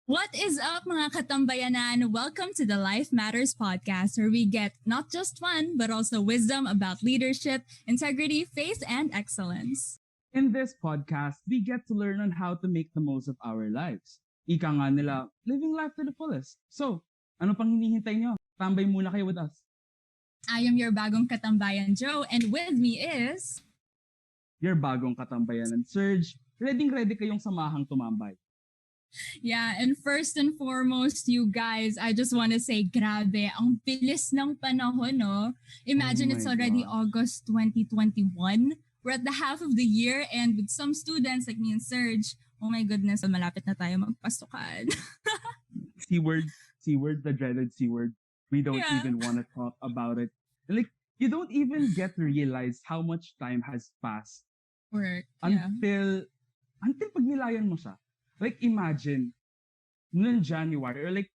What is up, mga Ka-Tambayanan? Welcome to the Life Matters podcast, where we get not just fun, but also wisdom about leadership, integrity, faith, and excellence. In this podcast, we get to learn on how to make the most of our lives. Ika nga nila, living life to the fullest. So, ano pang hinihintay nyo? Tambay muna kayo with us. I am your bagong Katambayan Joe, and with me is... Your bagong katambayanan, Surge. Ready kayong samahang tumambay. Yeah, and first and foremost, you guys, I just want to say, grabe, ang bilis ng panahon, no? Imagine Oh it's my already gosh. August 2021. We're at the half of the year, and with some students like me and Serge, oh my goodness, malapit na tayo magpasukan. C word, the dreaded C word. We don't Yeah. even want to talk about it. Like, you don't even get to realize how much time has passed Work, yeah. until pag nilayan mo siya. Like, imagine, noong January, or like,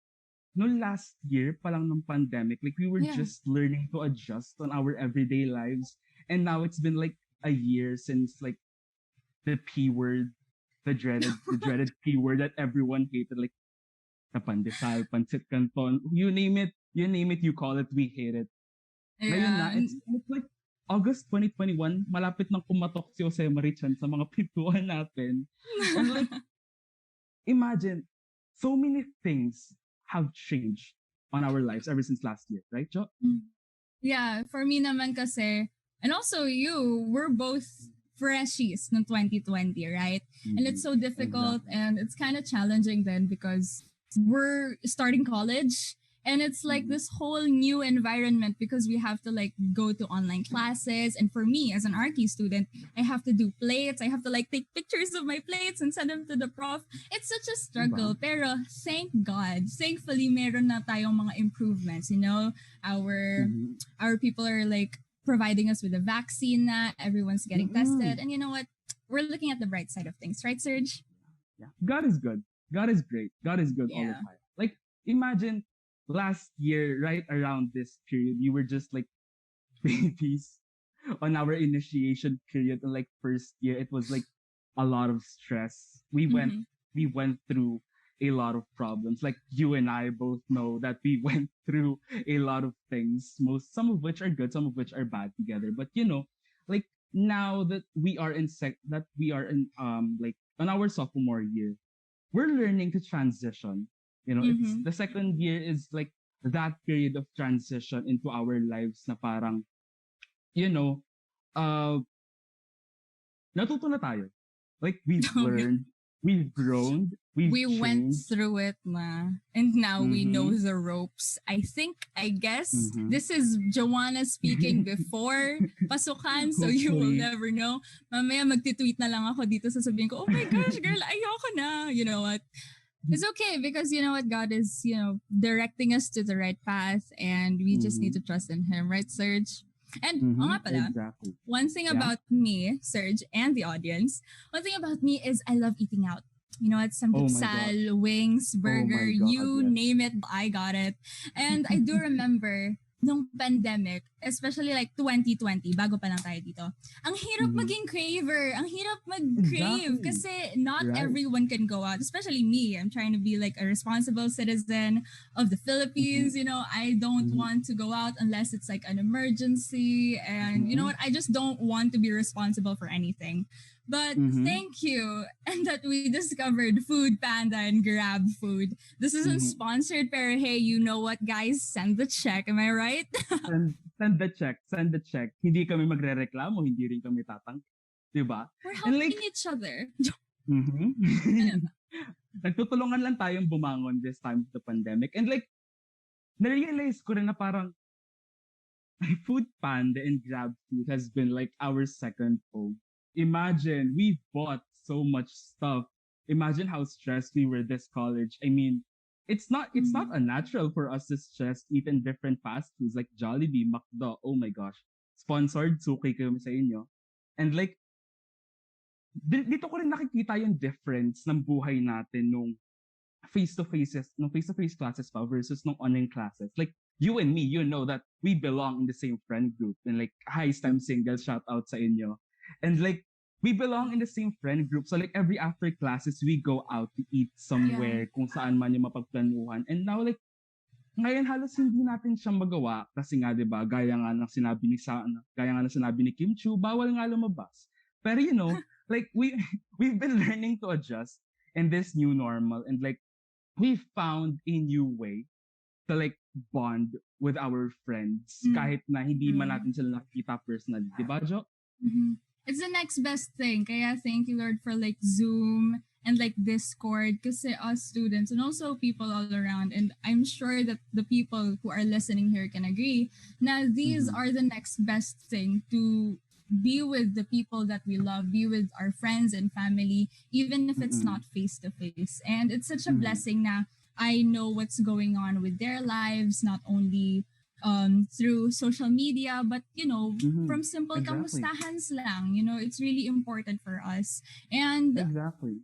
noong last year pa lang ng pandemic, like, we were Yeah. just learning to adjust on our everyday lives. And now it's been like a year since like the P word, the dreaded P word that everyone hated, like, kapandesal, pancit canton, you name it, you call it, we hate it. Ngayon na, Yeah. it's like August 2021, malapit nang kumatok si Jose Marichan sa mga pintuan natin. And like, imagine, so many things have changed on our lives ever since last year, right, Jo? Yeah, for me naman kasi, and also you, we're both freshies ng 2020, right? And it's so difficult and it's kind of challenging then because we're starting college and it's like this whole new environment because we have to like go to online classes. And for me as an Archie student, I have to do plates. I have to like take pictures of my plates and send them to the prof. It's such a struggle. Pero thank God, thankfully meron na tayong mga improvements, you know? Our people are like providing us with a vaccine na everyone's getting tested. And you know what? We're looking at the bright side of things, right, Serge? Yeah. God is good. God is great. God is good all the Yeah. time. Like, imagine last year, right around this period, you were just like babies on our initiation period. And like first year, it was like a lot of stress. We went through a lot of problems. Like you and I both know that we went through a lot of things. Some of which are good, some of which are bad together. But you know, like now that we are like on our sophomore year, we're learning to transition. You know, it's the second year is like that period of transition into our lives na parang, you know, uh, natuto na tayo. Like we've learned, we've grown, We went changed. through it na. And now we know Mhm. the ropes. I guess Mhm. this is Joanna speaking before pasukan, so you will Hopefully. never know. Mamaya magtitweet na lang ako dito, sasabihin ko, oh my gosh, girl, ayoko na. You know what? It's okay because you know what, God is, you know, directing us to the right path and we just need to trust in Him, right, Serge? And oo nga pala, Exactly. one thing Yeah. about me, Serge, and the audience, one thing about me is I love eating out. You know what? Oh my Samgyeopsal, wings, burger, God, you yes. name it, I got it. And I do remember nung pandemic, especially like 2020, bago pa lang tayo dito, ang hirap maging craver. Ang hirap mag-crave Exactly. kasi not Right. everyone can go out, especially me. I'm trying to be like a responsible citizen of the Philippines. You know, I don't want to go out unless it's like an emergency. And you know what? I just don't want to be responsible for anything. But thank you, and that we discovered Food Panda and Grab Food. This isn't sponsored, pero hey, you know what, guys? Send the check. Am I right? Send the check. Hindi kami magrereklamo, hindi rin kami tatang. Diba? We're And helping like, each other. nagtutulungan lang tayong bumangon this time of the pandemic. And like, narealize ko rin na parang Food Panda and Grab Food has been like our second home. Imagine, we bought so much stuff. Imagine how stressed we were this college. I mean, it's not unnatural for us to stress eat in different fast foods like Jollibee, McDo. Oh my gosh. Sponsored, suki kami sa inyo. And like, dito ko rin nakikita yung difference ng buhay natin nung face-to-face classes pa versus nung online classes. Like, you and me, you know that we belong in the same friend group. And like, hi, STEM Single, shout out sa inyo. And like, we belong in the same friend group. So like every after classes, we go out to eat Yeah. somewhere kung saan man yung mapagplanuhan. And now like, ngayon halos hindi natin siya magawa kasi nga 'di ba gaya nga ng sinabi ni Kim Chu, bawal nga lumabas. Pero like we've been learning to adjust in this new normal, and like we found a new way to like bond with our friends Mm, kahit na hindi man true. natin sila nakikita personally, 'di ba, Jo? Mhm. It's the next best thing. Kaya thank you, Lord, for like Zoom and like Discord. Kasi us students and also people all around. And I'm sure that the people who are listening here can agree. Now, these Mhm. are the next best thing to be with the people that we love, be with our friends and family, even if it's Mm. not face to face. And it's such a Mhm. blessing na I know what's going on with their lives, not only through social media, but Mhm. from simple Exactly. kamustahans lang. It's really important for us. And Exactly.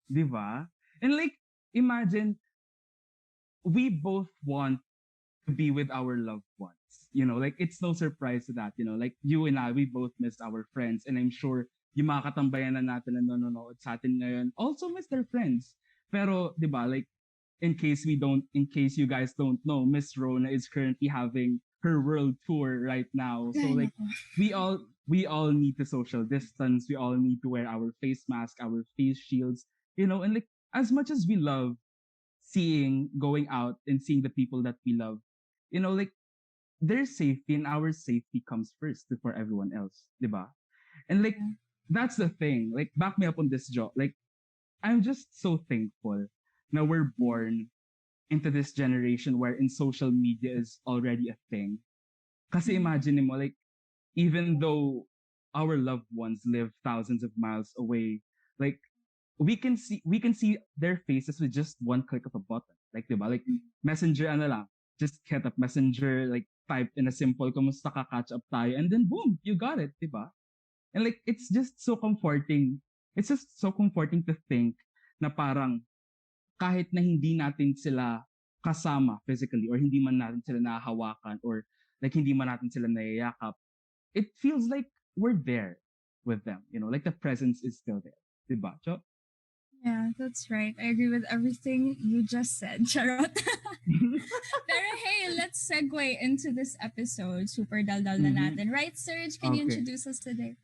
'Di ba? And like imagine we both want to be with our loved ones. Like it's no surprise to that. Like you and I, we both missed our friends, and I'm sure yung mga katambayanan natin na nanonood sa atin ngayon also miss their friends. Pero, di ba, like in case you guys don't know, Miss Rona is currently having her world tour right now. So ay like nako. we all need to social distance. We all need to wear our face mask, our face shields. And like as much as we love going out and seeing the people that we love, like their safety and our safety comes first before everyone else, diba? And like Yeah. that's the thing. Like back me up on this, job. Like I'm just so thankful now we're born into this generation wherein social media is already a thing. Kasi Yeah. imagine mo, like even though our loved ones live thousands of miles away, like we can see their faces with just one click of a button. Like, diba? Like, messenger, ano lang, just hit up messenger, like, type in a simple, kumusta ka, catch up tayo, and then boom, you got it, diba? And like, it's just so comforting. It's just so comforting to think na parang kahit na hindi natin sila kasama physically or hindi man natin sila nahahawakan or like hindi man natin sila nayayakap, it feels like we're there with them. Like the presence is still there. Diba, Cho? Yeah, that's right. I agree with everything you just said, Charot. Pero hey, let's segue into this episode. Super dal-dal na Mm-hmm. natin. Right, Serge? Can you Okay. introduce us today?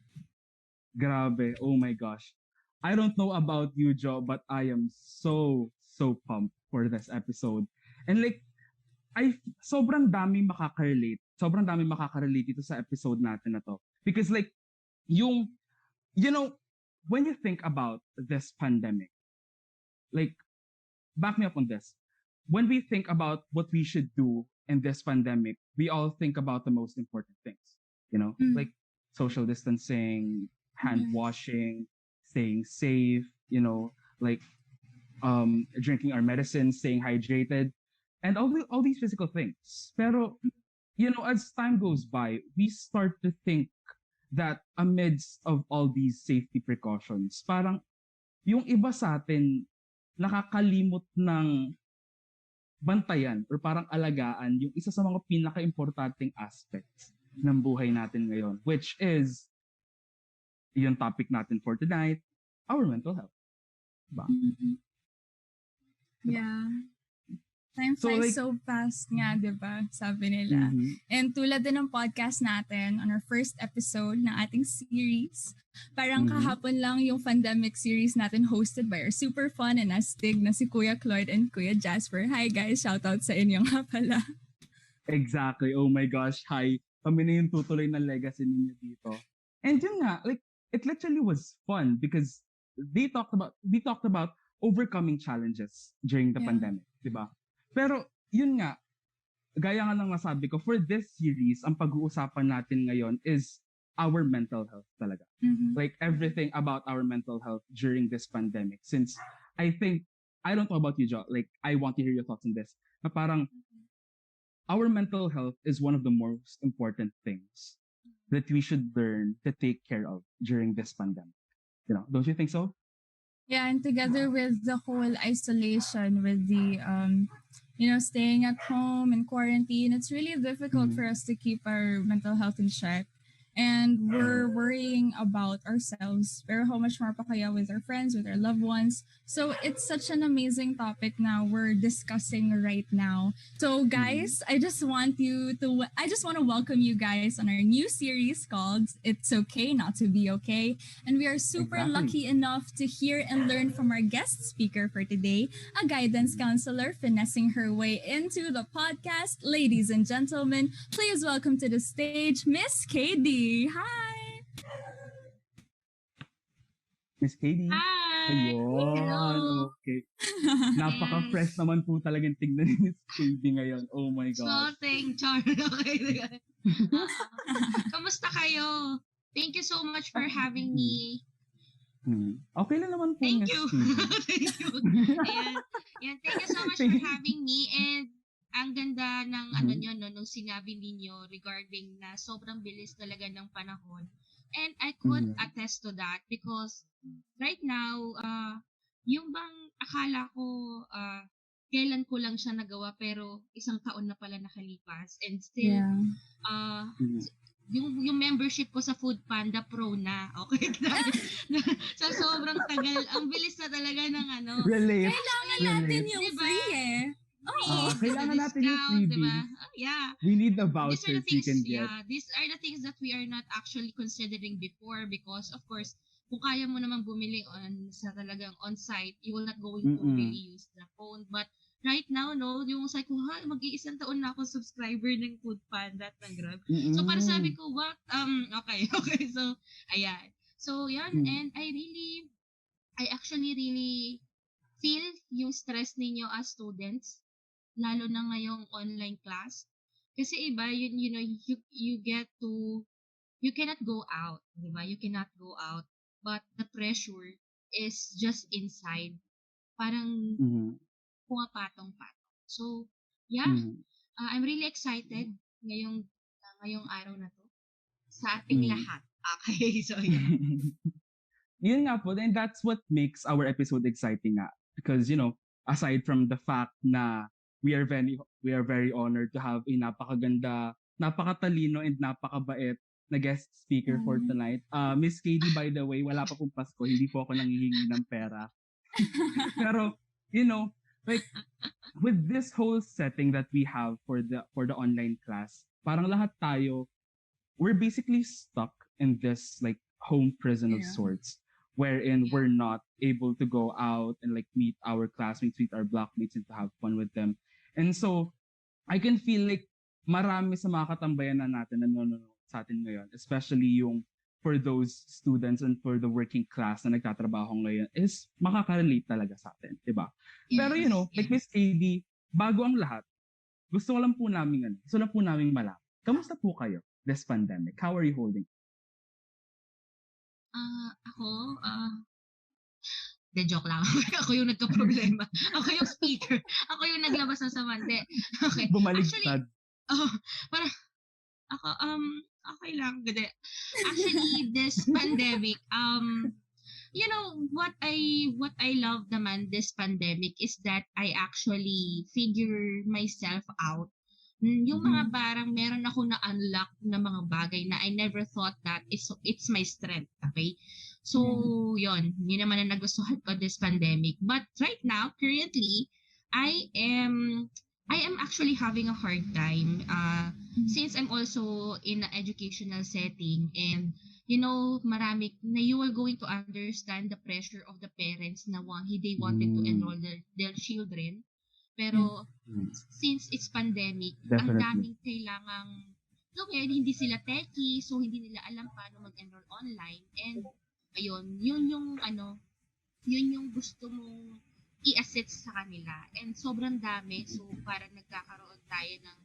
Grabe. Oh my gosh. I don't know about you, Joe, but I am so, so pumped for this episode. And like, sobrang dami makaka-relate. Sobrang dami makaka-relate dito sa episode natin na to. Because like, yung, you know, when you think about this pandemic, like, back me up on this. When we think about what we should do in this pandemic, we all think about the most important things, Mm. like social distancing, hand Yes. washing, staying safe, like drinking our medicine, staying hydrated, and all these physical things. Pero, as time goes by, we start to think that amidst of all these safety precautions, parang yung iba sa atin nakakalimot ng bantayan or parang alagaan yung isa sa mga pinaka-importanting aspects ng buhay natin ngayon, which is yung topic natin for tonight, our mental health. Diba? Mhm. Diba? Yeah. Time So flies like, so fast nga, di ba? Sabi nila. mm-hmm, And tulad din ng podcast natin on our first episode ng ating series, parang mm-hmm, kahapon lang yung pandemic series natin hosted by our super fun and astig na si Kuya Cloyd and Kuya Jasper. Hi guys, shoutout sa inyo nga pala. exactly. Oh my gosh, hi. Kami na yung tutuloy na legacy ninyo dito. And yun nga, like, it literally was fun because we talked about overcoming challenges during the Yeah. pandemic, di ba? Pero, yun nga, gaya nga ng nasabi ko, for this series, ang pag-uusapan natin ngayon is our mental health talaga. Mm-hmm. Like, everything about our mental health during this pandemic. Since, I don't know about you, Jo, like, I want to hear your thoughts on this, na parang, our mental health is one of the most important things that we should learn to take care of during this pandemic. Don't you think so? Yeah, and together with the whole isolation, with the staying at home and quarantine, it's really difficult Mm-hmm. for us to keep our mental health in check. and we're worrying about ourselves. Pero how much more pa kaya with our friends, with our loved ones? So it's such an amazing topic now we're discussing right now. So Mhm. guys, I just want to welcome you guys on our new series called It's Okay Not to Be Okay. And we are super Exactly. lucky enough to hear and learn from our guest speaker for today, a guidance counselor finessing her way into the podcast. Ladies and gentlemen, please welcome to the stage Miss Katie. Hi! Miss Katie. Hi! Ayun. Hello! Okay. Napaka-fresh Yes! naman po talagang tignan ni Miss Katie ngayon. Oh my gosh. Exciting! Char! Okay. Oo. Kamusta kayo? Thank you so much for having Mm. me. Okay lang naman po, Thank Miss you! Katie. Thank you! Ayan. Ayan. Thank you so much for having me and ang ganda ng ano nyo, no, nung sinabi ninyo regarding na sobrang bilis talaga ng panahon. And I could attest to that because right now, yung bang akala ko kailan ko lang siya nagawa pero isang taon na pala nakalipas and still Yeah. uh, Mhm. yung membership ko sa Food Panda Pro na. Okay. Sa sobrang tagal, ang bilis na talaga ng ano. Relate. Kailangan Actually, natin Relate. yung diba? free eh. Free, Kailangan the natin yung discount, diba? freebies. Yeah. We need the These are vouchers the we things, can get. yeah, these are the things that we are not actually considering before because of course, kung kaya mo naman bumili sa talagang on-site, you will not going to really use the phone. But right now, no, yung sabi ko, mag-iisang taon na ako subscriber ng Food Panda at ng Grab. So para sabi ko, what? Okay. So, ayan. So, yan. And I actually really feel yung stress ninyo as students lalo na ngayong online class. Kasi iba, you get to, you cannot go out, di ba? You cannot go out. But the pressure is just inside. Parang pumapatong-patong. So, yeah, I'm really excited ngayong araw na to sa ating lahat. Okay, so yeah. Yun nga po, and that's what makes our episode exciting nga. Because, aside from the fact na we are very honored to have a napakaganda, napakatalino, and napakabait na guest speaker for tonight. Miss Katie, by the way, wala pa pong Pasko, hindi po ako nanghihingi ng pera. Pero, like, with this whole setting that we have for the online class, parang lahat tayo, we're basically stuck in this like home prison of sorts wherein we're not able to go out and like meet our classmates, meet our blockmates and to have fun with them. And so I can feel like marami sa mga katambayanan natin na nanonood sa atin ngayon, especially yung for those students and for the working class na nagtatrabaho ngayon is makaka-relate talaga sa atin, di ba? Pero like Miss KD, bago ang lahat, gusto lang po namin malaman. Kamusta po kayo this pandemic? How are you holding? Ako, joke lang. Ako yung nagka-problema. Ako yung speaker. Ako yung naglabas ng sama. Okay. Bumaligtad. Parang, ako, okay lang. Gede. Actually, this pandemic, what I love naman this pandemic is that I actually figure myself out. Yung mga parang meron ako na-unlock na mga bagay na I never thought that it's my strength, okay? So, yun naman ang nagustuhan ko this pandemic. But right now, currently, I am actually having a hard time since I'm also in an educational setting and marami na you are going to understand the pressure of the parents na they wanted to enroll their children. Pero since it's pandemic, ang daming kailangang gawin, hindi sila techie, so hindi nila alam paano mag-enroll online. And ayun, yun yung gusto mong i-assist sa kanila. And sobrang dami, so parang nagkakaroon tayo ng,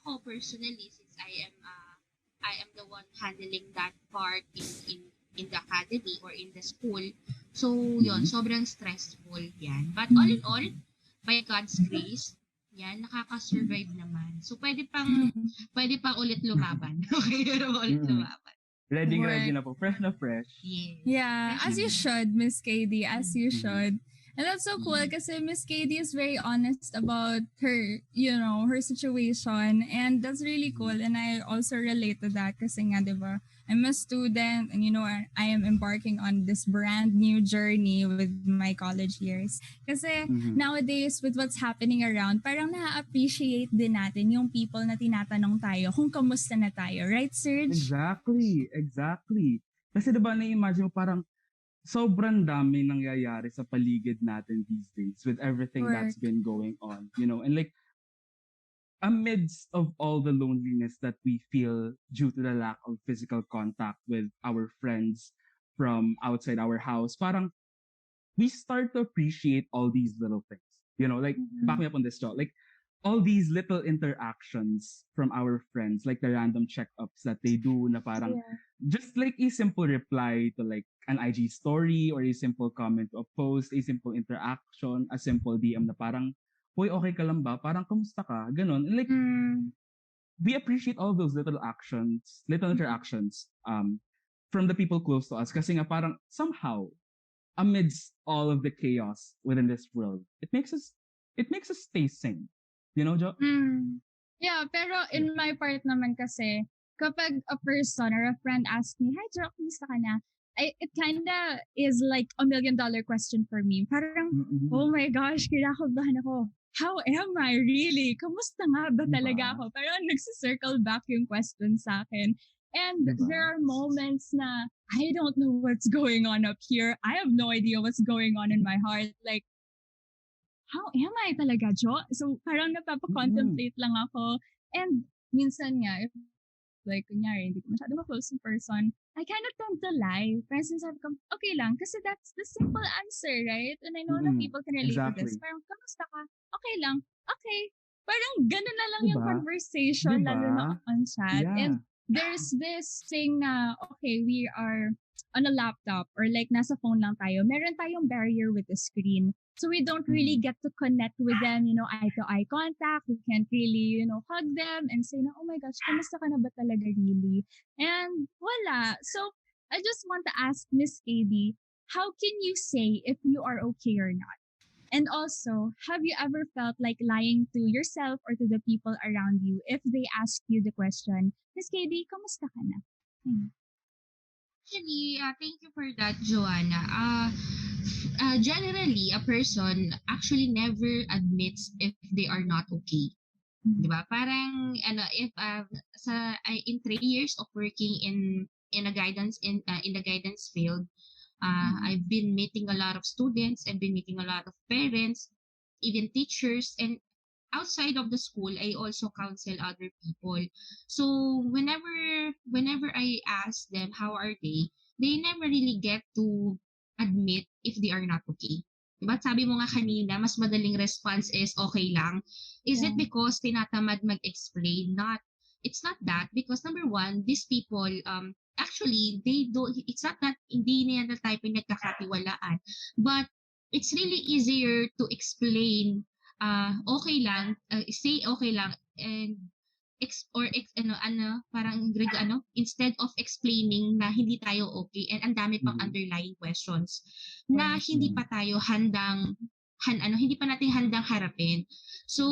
ako personally, since I am the one handling that part in the academy or in the school. So yun, sobrang stressful yan. But all in all, by God's grace, yan, nakaka-survive naman. So, pwede pang ulit lumaban. Okay, ulit lumaban. Ready na po. Fresh na fresh. Yeah. Yeah, as you should, Miss KD, as you should. And that's so cool kasi Miss Katie is very honest about her, her situation. And that's really cool. And I also relate to that kasi nga, di ba, I'm a student and, I am embarking on this brand new journey with my college years. Kasi nowadays, with what's happening around, parang na-appreciate din natin yung people na tinatanong tayo kung kamusta na tayo. Right, Serge? Exactly. Kasi diba na-imagine mo parang sobrang dami nangyayari sa paligid natin these days with everything that's been going on, and like amidst of all the loneliness that we feel due to the lack of physical contact with our friends from outside our house, parang we start to appreciate all these little things. Like back me up on this, Joe. Like all these little interactions from our friends, like the random checkups that they do na parang just like a simple reply to like an IG story or a simple comment to a post, a simple interaction, a simple DM na parang, hoy, okay ka lang ba? Parang, kamusta ka? Ganon. And like, we appreciate all those little interactions from the people close to us kasi nga parang somehow, amidst all of the chaos within this world, it makes us stay sane. Jo? Yeah, pero in my part naman kasi, kapag a person or a friend asks me, "Hi, Jo, kumusta ka na?" It kinda is like $1 million question for me. Parang, oh my gosh, kinakabahan ako. How am I really? Kamusta nga ba talaga ako? Parang nagsisircle back yung question sa akin. And there are moments na I don't know what's going on up here. I have no idea what's going on in my heart. Like, how am I talaga, Jo? So, parang napapa-contemplate lang ako. And minsan nga, if like, kunyari, hindi ko masyado ma-close in person, I kind of tend to lie. Parang sinasabi ko, okay lang, kasi that's the simple answer, right? And I know that people can relate to this. Parang, kamusta ka? Okay lang. Okay. Parang ganun na lang yung conversation, lalo na on chat. Yeah. And there's this thing na, okay, we are on a laptop or like nasa phone lang tayo. Meron tayong barrier with the screen. So we don't really get to connect with them, eye-to-eye contact. We can't really, hug them and say, oh my gosh, kamusta ka na ba talaga really? And wala. So I just want to ask Miss Katie, how can you say if you are okay or not? And also, have you ever felt like lying to yourself or to the people around you if they ask you the question, Miss Katie, kamusta ka na? Actually, thank you for that, Joanna. Generally, a person actually never admits if they are not okay. Diba? Parang, if in 3 years of working in a guidance in the guidance field, I've been meeting a lot of students, I've been meeting a lot of parents, even teachers, and outside of the school, I also counsel other people. So whenever I ask them how are they never really get to admit if they are not okay. Diba? Sabi mo nga kanina, mas madaling response is okay lang. Is it because tinatamad mag-explain? It's not that, because number one, these people, actually, they don't, it's not that hindi na the type yung nagkakatiwalaan, but it's really easier to explain okay lang, say okay lang, and parang instead of explaining na hindi tayo okay and ang dami pang underlying questions na hindi pa tayo hindi pa natin handang harapin. So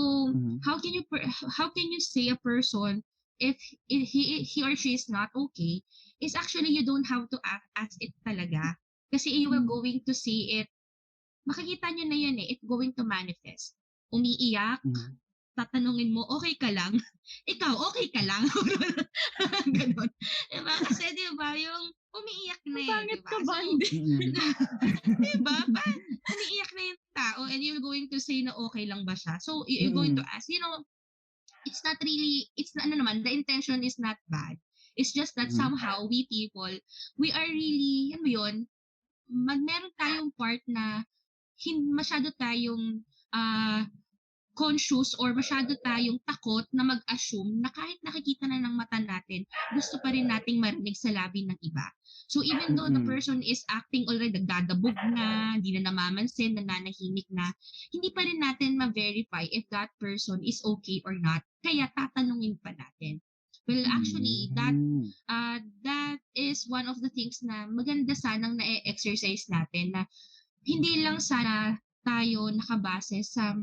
how can you say a person if he or she is not okay is actually you don't have to ask it talaga, kasi you are going to see it, makikita nyo na yun it's going to manifest. Umiiyak, tatanungin mo, okay ka lang? Ikaw, okay ka lang? Ganon. Diba? Kasi diba, yung umiiyak na Pangit diba? ka ba? Diba? Umiiyak na yung tao and you're going to say na okay lang ba siya? So, you're going to ask, it's not really, the intention is not bad. It's just that somehow we people, we are really, meron tayong part na masyado tayong conscious or masyado tayong takot na mag-assume na kahit nakikita na ng mata natin, gusto pa rin nating marinig sa labi ng iba. So even though the person is acting already, nagdadabog na, hindi na namamansin, nananahimik na, hindi pa rin natin ma-verify if that person is okay or not. Kaya tatanungin pa natin. Well, actually, that is one of the things na maganda sanang na-exercise natin, na hindi lang sana tayo nakabase sa,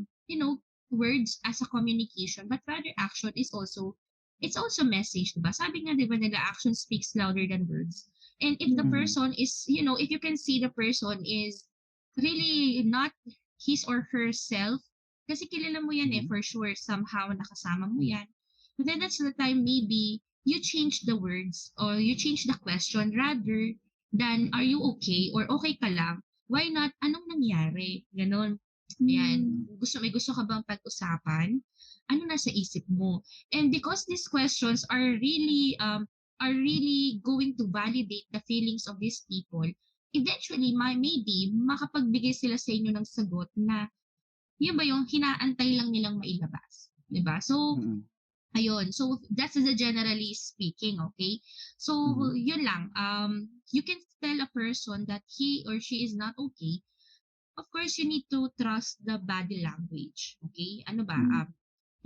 words as a communication, but rather action is also, it's also message, diba? Sabi nga, diba, nila action speaks louder than words. And if the Mm-hmm. person is, if you can see the person is really not his or herself, kasi kilala mo yan Mm-hmm. for sure, somehow nakasama mo yan. But then that's the time maybe you change the words or you change the question rather than are you okay or okay ka lang? Why not? Anong nangyari? Ganon. Ayan. May gusto ka bang pag-usapan? Ano nasa isip mo? And because these questions are really going to validate the feelings of these people, eventually, maybe, makapagbigay sila sa inyo ng sagot na, yun ba yung hinaantay lang nilang mailabas? Diba? So, Mm-hmm. ayun. So, that's the generally speaking, okay? So, Mm-hmm. yun lang. You can tell a person that he or she is not okay. Of course, you need to trust the body language. Okay? Ano ba? Mm-hmm.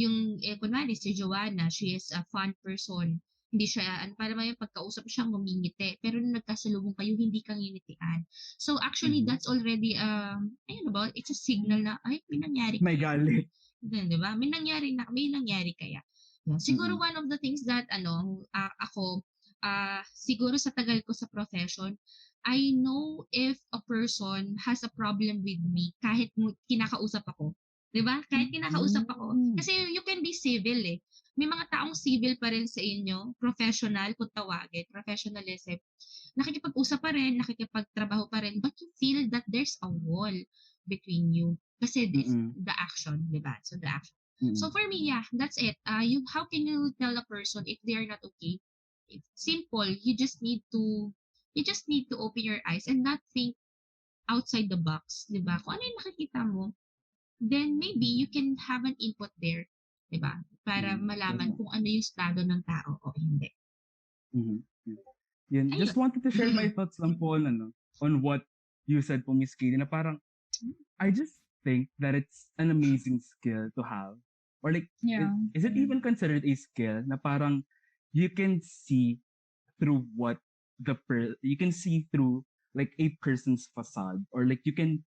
Yung, kunwari, si Joanna, she is a fun person. Hindi siya, para may pagkausap siya, ngumingiti. Pero nung nagkasalubong kayo, hindi kang nginitian. So, actually, Mm-hmm. that's already, ayun ba, it's a signal na, ay, may nangyari May kaya. galit. Di ba? May nangyari kaya. Yan. Siguro Mm-hmm. one of the things that, ako, siguro sa tagal ko sa profession, I know if a person has a problem with me kahit kinakausap ako. 'Di ba? Kahit kinakausap ako. Kasi you can be civil eh. May mga taong civil pa rin sa inyo, professional kung tawagin, professionalism. Nakikipag-usap pa rin, nakikipagtrabaho pa rin, but you feel that there's a wall between you. Kasi this, Mm-hmm. the action, 'di ba? So the action. Mm-hmm. So for me, yeah, that's it. How can you tell a person if they are not okay? It's simple. You just need to open your eyes and not think outside the box, 'di ba? Kung ano yung nakikita mo, then maybe you can have an input there, 'di ba? Para malaman Tama. kung ano yung estado ng tao o hindi. Mm-hmm. Yun, just Ayun. wanted to share my thoughts lang po on what you said po, Miss Katie, na parang I just think that it's an amazing skill to have. Or like, Yeah. is it even considered a skill na parang you can see through you can see through like a person's facade, or like you can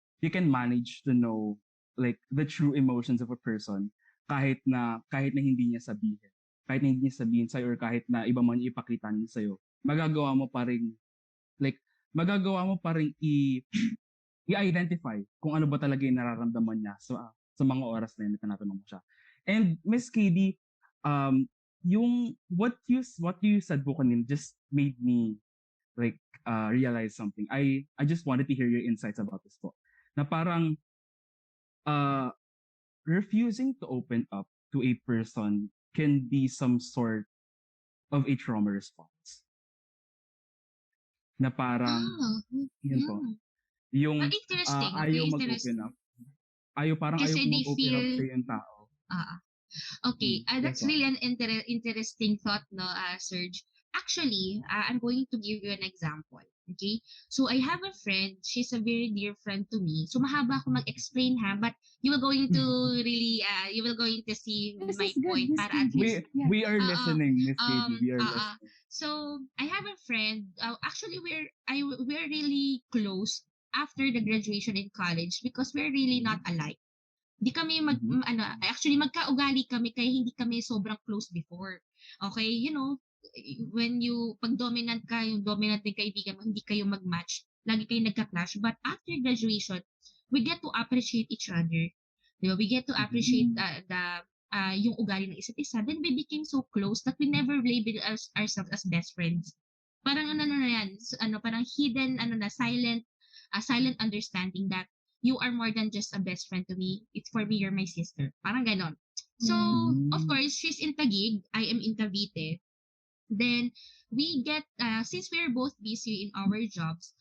manage to know like the true emotions of a person kahit na hindi niya sabihin. Kahit na hindi niya sabihin sa'yo, or kahit na iba man yung ipakita niya sa'yo, magagawa mo pa rin like magagawa mo pa rin i-identify kung ano ba talaga yung nararamdaman niya sa mga oras na yun na tinatanong mo siya. And Miss KD, yung what you said po kanina just made me like realize something. I just wanted to hear your insights about this po. Na parang uh refusing to open up to a person can be some sort of a trauma response. Na parang yun po. Yeah. Yung Interesting, okay? ayaw mag-open Interesting. up. Ayaw Kasi po they mag-open up sa feel, yung tao. Okay, Yes that's po. really an interesting thought, no, Serge. Actually, I'm going to give you an example. Okay, so I have a friend. She's a very dear friend to me. So mahaba ako mag-explain ha, but you will going to really, you will going to see This my is good. point This para is at good. least. We are Uh, listening, Miss KD. We are listening. So I have a friend. Actually, we're really close after the graduation in college because we're really not alike. Di kami Mhm. actually magkaugali kami kaya hindi kami sobrang close before. Okay, when pag dominant ka, yung dominant din kaibigan mo, hindi kayo mag-match, lagi kayo nagka-clash. But after graduation, we get to appreciate each other. Diba? We get to appreciate yung ugali ng isa't isa. Then we became so close that we never label ourselves as best friends. Parang ano na yan, parang hidden, silent understanding that you are more than just a best friend to me. It's for me, you're my sister. Parang ganon. So, of course, she's in Taguig, I am in Cavite. Then, since we're both busy in our jobs,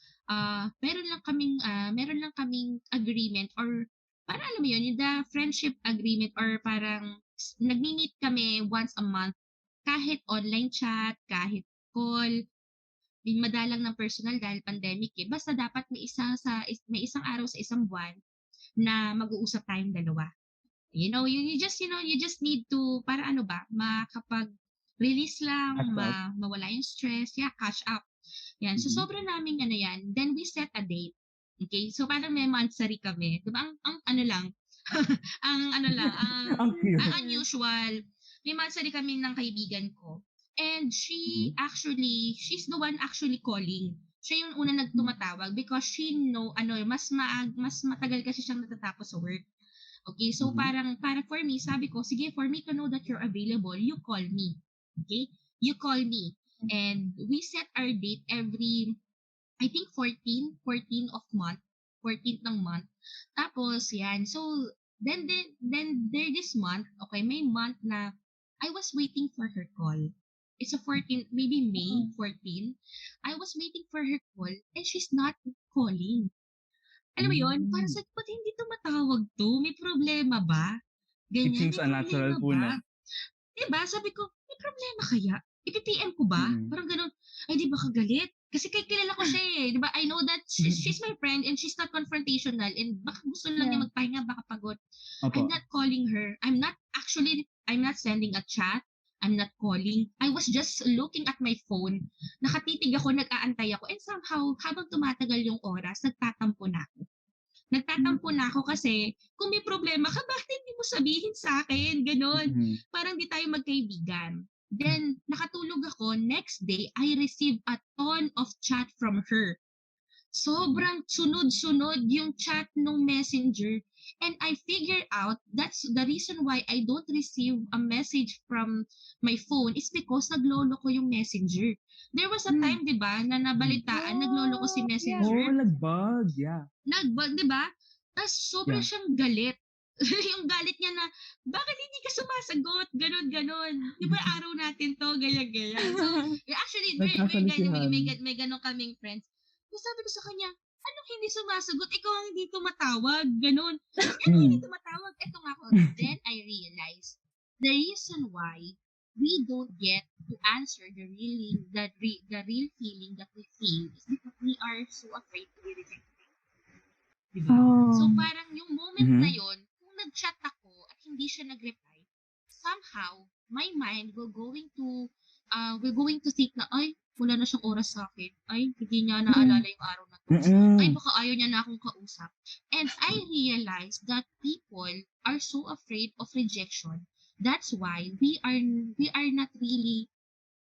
meron lang kaming agreement, or parang alam mo yun, yung the friendship agreement, or parang nagmi-meet kami once a month, kahit online chat, kahit call, yung madalang ng personal dahil pandemic eh. Basta dapat may isang araw sa isang buwan na mag-uusap tayong dalawa. You just need to, para ano ba, makapag-release lang, Catch up. mawala yung stress, catch up. Yan. So, Mhm. sobrang naming yan. Then, we set a date. Okay? So parang may monthsary kami. 'Di ba? Ang ano lang, ang ano lang, Ang ang cute. unusual. May monthsary kami ng kaibigan ko. And Mhm. she's the one actually calling. Siya yung una nagtumatawag because she know, mas matagal kasi siyang natatapos sa work. Okay, so Mhm. para for me, sabi ko, sige, for me to know that you're available, you call me. Okay? You call me. And we set our date every, I think 14 of month, 14th ng month. Tapos, yan. So, then there this month, okay, may month na I was waiting for her call. It's a 14, maybe May 14. I was waiting for her call and she's not calling. Alam mo yun? Parang Hmm. sabi, ba't hindi tumatawag to? May problema ba? It Ganyan, seems may unnatural problema po, ba? no? Diba? Sabi ko, may problema kaya? Ipi-PM ko ba? Mm. Parang ganun. Ay, di ba kagalit? Kasi kilala ko siya eh. Di ba? I know that she's my friend and she's not confrontational and baka gusto lang niya Yeah. magpahinga, baka pagod. I'm Opo. not calling her. I'm not sending a chat. I'm not calling. I was just looking at my phone. Nakatitig ako, nag-aantay ako. And somehow, habang tumatagal yung oras, nagtatampo na ako. Nagtatampo na ako kasi kung may problema ka, bakit hindi mo sabihin sa akin? Ganon. Mhm. Parang di tayo magkaibigan. Then, nakatulog ako. Next day, I received a ton of chat from her. Sobrang sunod-sunod yung chat nung messenger. And I figured out that's the reason why I don't receive a message from my phone is because naglolo ko yung messenger. There was a time, di ba, na nabalitaan, naglolo ko si Yeah. Oh, messenger. nagbug. Yeah. Di ba? Tapos sobra Yeah. siyang galit. Yung galit niya na, bakit hindi ka sumasagot? Ganon, ganon. Di ba araw natin to? Ganyan, ganyan. So, actually, we're ganyan, Nagkasalisihan. may ganon kaming friends. So, sabi ko sa kanya, anong hindi sumasagot? Ikaw ang hindi tumatawag. Ganon. Anong hindi Mm. tumatawag? Eto nga ako. Then, I realized, the reason why we don't get to answer the real feeling that we feel is because we are so afraid to be rejected. Diba? So, Oh. parang yung moment na Mhm. yon, kung nag-chat ako at hindi siya nag-reply, somehow, my mind will going to think na, ay, wala na siyang oras sa akin. Ay, hindi niya naalala yung araw na to. Ay, Mm. baka ayaw niya na akong kausap. And I realized that people are so afraid of rejection. That's why we are not really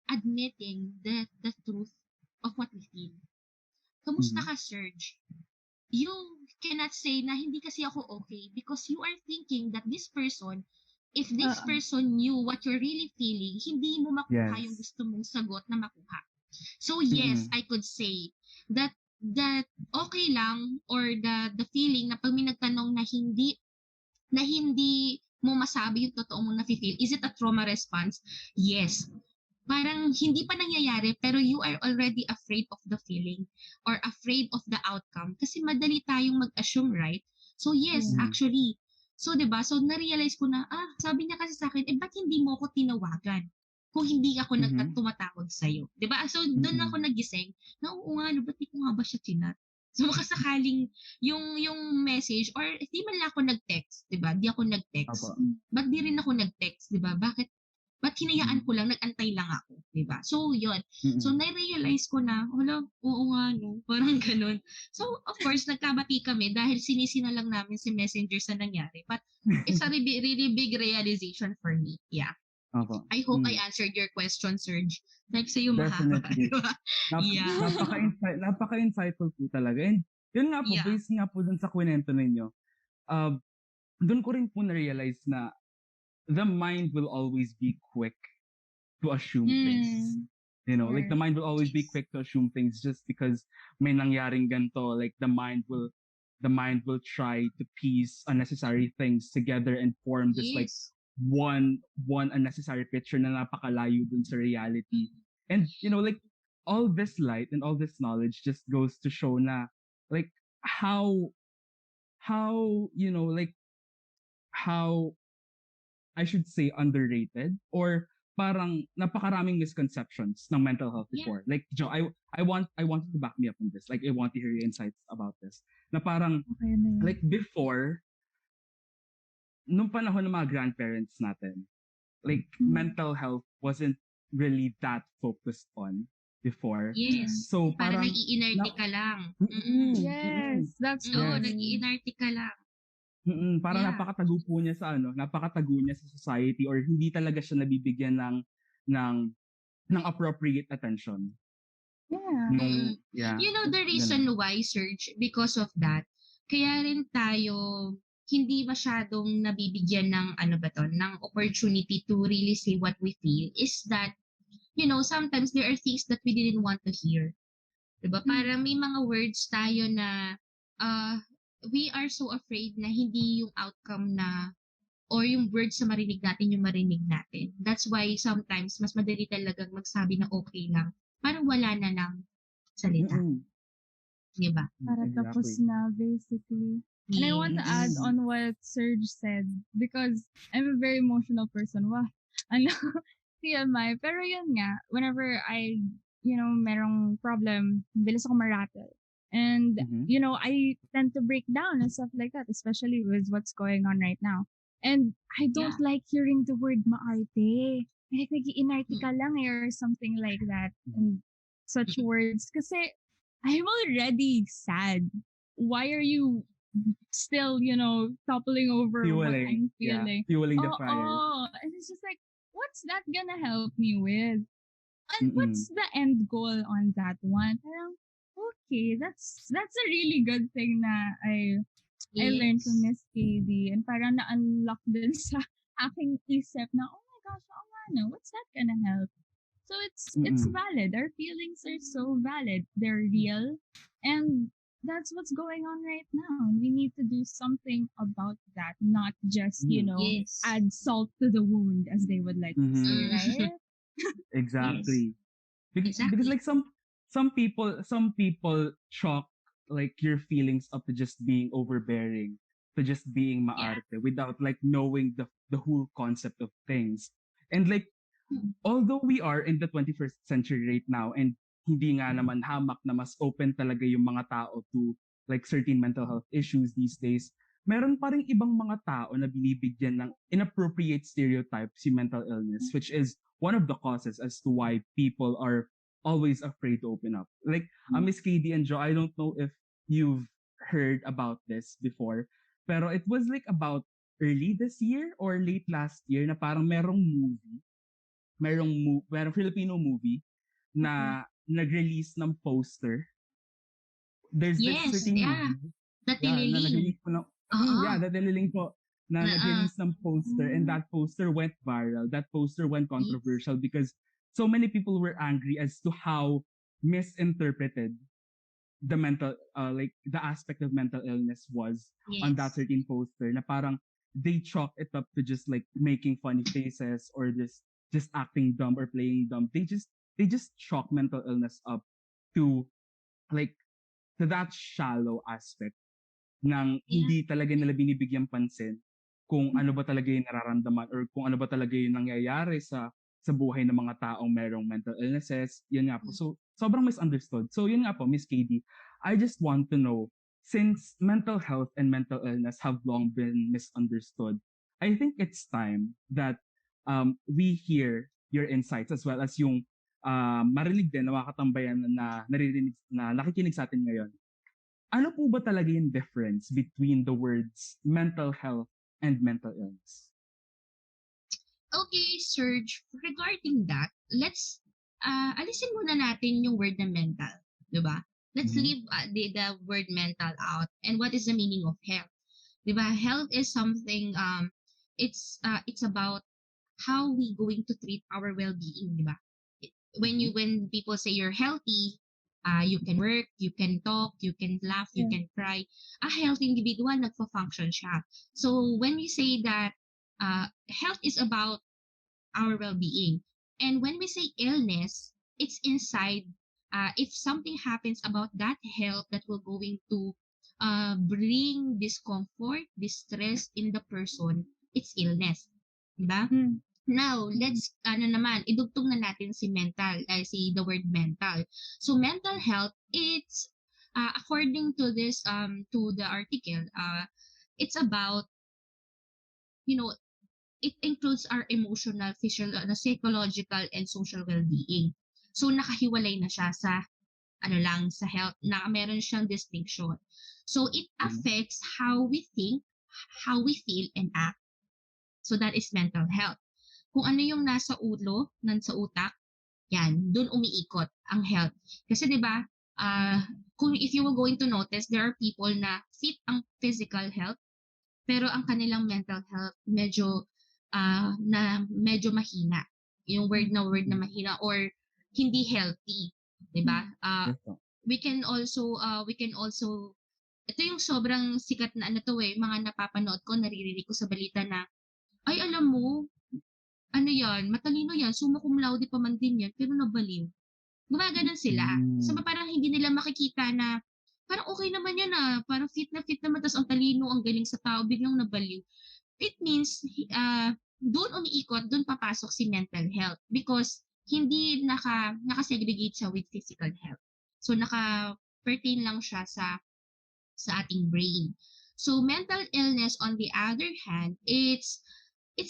admitting the truth of what we feel. Kamusta Mhm. ka, Serge? You cannot say na hindi kasi ako okay because you are thinking that if this Oo. person knew what you're really feeling, hindi mo makuha yung Yes. gusto mong sagot na makuha. So yes, Mm. I could say that okay lang, or the feeling na pag may nagtanong na hindi mo masabi yung totoo mong nafe-feel, is it a trauma response? Yes. Parang hindi pa nangyayari pero you are already afraid of the feeling or afraid of the outcome kasi madali tayong mag-assume, right? So yes, Yeah. Mhm. actually. So 'di ba? So na-realize ko na, sabi niya kasi sa akin, ba't hindi mo ako tinawagan? Kung hindi ako Mhm. tumatawag sa iyo, 'di ba? So doon ako Mm. nagising na oo nga, no, ba't di ko nga ba siya chinat? So baka sakaling yung message or di man lang ako nag-text, 'di ba? Di ako nag-text. Opo. Ba't di rin ako nag-text, 'di ba? Ba't hinayaan Mhm. ko lang, nag-antay lang ako, 'di ba? So, 'yun. So, Mm. na-realize ko na, hala, oo nga 'no, parang gano'n. So, of course, nagkabati kami dahil sinisi na lang namin si Messenger sa nangyari. But it's a really, really big realization for me. Yeah. Opo. I hope I Mm. answered your question, Serge. Like sa'yo mahaba, di Definitely. ba? Yeah. Napaka-insightful po talaga. And yun nga po, Yeah. based nga po dun sa kwento ninyo, uh, dun ko rin po na-realize na the mind will always be quick to assume things. Mm. Like the Sure. mind will always be Yes. quick to assume things just because may nangyaring ganito. Like the mind will try to piece unnecessary things together and form this like Yes. one unnecessary picture na napakalayo dun sa reality. And like all this light and all this knowledge just goes to show na like how like how I should say underrated or parang napakaraming misconceptions ng mental health Yeah. before. Like Joe, I want you to back me up on this. Like I want to hear your insights about this. Na parang Okay na yun. like before nung panahon ng mga grandparents natin, like Mm. mental health wasn't really that focused on. before. Yes. So Para parang nag-iinarte ka lang. Yes, that's Oo, yes. true. nag-iinarte ka lang. Parang Yeah. napakatago niya sa society or hindi talaga siya nabibigyan ng ng appropriate attention. Yeah. Nung You know the ganun. reason why, Serge? Because of that, kaya rin tayo hindi masyadong nabibigyan ng ng opportunity to really say what we feel is that, sometimes there are things that we didn't want to hear. Diba? Parang may mga words tayo na we are so afraid na hindi yung outcome na or yung words na marinig natin yung marinig natin. That's why sometimes mas madali talagang magsabi na okay lang. Parang wala na lang salita. Diba? Para tapos na, basically. And I want to add Yes. on what Serge said because I'm a very emotional person. Wow. Ano, TMI. Pero yun nga, whenever I, merong problem, bilis ako marattle. And, I tend to break down and stuff like that, especially with what's going on right now. And I don't like hearing the word maarte. Like, nag-iinarte ka lang or something like that. And such words. Kasi, I'm already sad. Why are you still, toppling over what I'm feeling? Fueling the fire. Oh, and it's just like, what's that gonna help me with? And what's the end goal on that one? Parang, okay, that's a really good thing na I learned from Miss KD and parang na-unlock din sa aking isip na, oh my gosh, oh nga, what's that gonna help? So it's valid. Our feelings are so valid. They're real. And that's what's going on right now. We need to do something about that, not just, add salt to the wound, as they would like to say, right? Exactly. Yes. Because like some people chalk like your feelings up to just being overbearing, to just being maarte without like knowing the whole concept of things. And like although we are in the 21st century right now and hindi nga naman hamak na mas open talaga yung mga tao to like certain mental health issues these days, meron pa rin ibang mga tao na binibigyan ng inappropriate stereotypes si mental illness, which is one of the causes as to why people are always afraid to open up. Like, Miss KD and Joe, I don't know if you've heard about this before, pero it was like about early this year or late last year na parang merong Filipino movie na nag-release ng poster. There's this certain movie. Datililing. Datililing po. Na nag-release ng poster and that poster went viral. That poster went controversial because so many people were angry as to how misinterpreted the the aspect of mental illness was on that certain poster na parang they chalk it up to just like making funny faces or just acting dumb or playing dumb. They just chalk mental illness up to like to that shallow aspect ng hindi talaga nila binibigyang pansin kung ano ba talaga yung nararamdaman or kung ano ba talaga yung nangyayari sa buhay ng mga taong merong mental illnesses. Yun nga po. So, sobrang misunderstood. So, yun nga po, Miss KD, I just want to know, since mental health and mental illness have long been misunderstood, I think it's time that we hear your insights as well as yung marinig din na mga katambayan na naririnig na nakikinig sa atin ngayon. Ano po ba talaga yung difference between the words mental health and mental illness? Okay, Serge, regarding that, let's alisin muna natin yung word na mental, diba? Let's leave the word mental out. And what is the meaning of health? Diba? Health is something, it's about how we going to treat our well-being, diba? When people say you're healthy, you can work, you can talk, you can laugh, you can cry. A healthy individual, nagfa-function siya. So when we say that health is about our well-being, and when we say illness, it's inside. If something happens about that health that will going to bring discomfort, distress in the person, it's illness, diba? Now, let's idugtong na natin si the word mental. So mental health, it's according to this to the article, it's about, it includes our emotional, physical, psychological, and social well-being. So nakahiwalay na siya sa sa health, na meron siyang distinction. So it affects how we think, how we feel and act. So that is mental health. Kung ano yung nasa ulo, sa utak, yan, doon umiikot ang health. Kasi 'di ba, kung if you were going to notice, there are people na fit ang physical health, pero ang kanilang mental health medyo mahina. Yung word na mahina or hindi healthy, 'di ba? We can also ito yung sobrang sikat na mga napapanood ko, naririnig ko sa balita na, ay alam mo, ano yan, matalino yan, summa cum laude pa man din yan, pero nabaliw. Gumaganon sila. So parang hindi nila makikita na parang okay naman yan parang fit na fit naman, tas ang talino, ang galing sa tao, biglang nabaliw. It means doon umiikot, doon papasok si mental health because hindi naka-segregate siya with physical health. So naka-pertain lang siya sa ating brain. So mental illness on the other hand, it's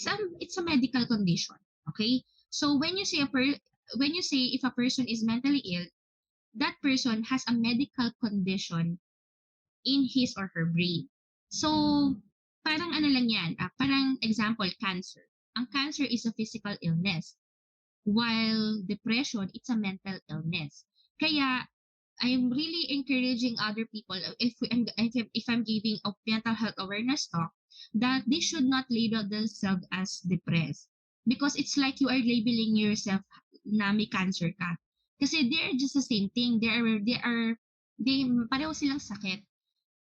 a medical condition, okay? So when you say if a person is mentally ill, that person has a medical condition in his or her brain. So parang ano lang yan, parang example, cancer. Ang cancer is a physical illness, while depression, it's a mental illness. Kaya I'm really encouraging other people, if I'm giving a mental health awareness talk, that they should not label themselves as depressed, because it's like you are labeling yourself na may cancer ka. Kasi they are just the same thing. They pareho silang sakit.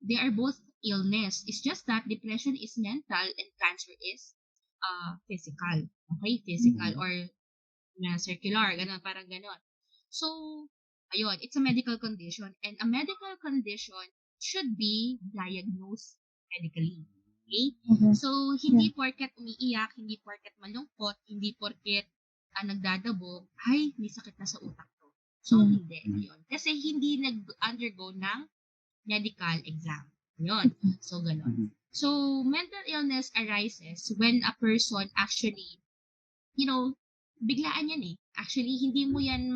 They are both illness. It's just that depression is mental and cancer is physical. Okay, physical or circular, ganun, parang ganun. So ayun, it's a medical condition, and a medical condition should be diagnosed medically. Okay? So, hindi porket umiiyak, hindi porket malungkot, hindi porket nagdadabo, ay, may sakit na sa utak to. So, hindi. Ayun. Kasi hindi nag-undergo ng medical exam. Ayun. So, ganun. So, mental illness arises when a person actually, biglaan yan eh. Actually, hindi mo yan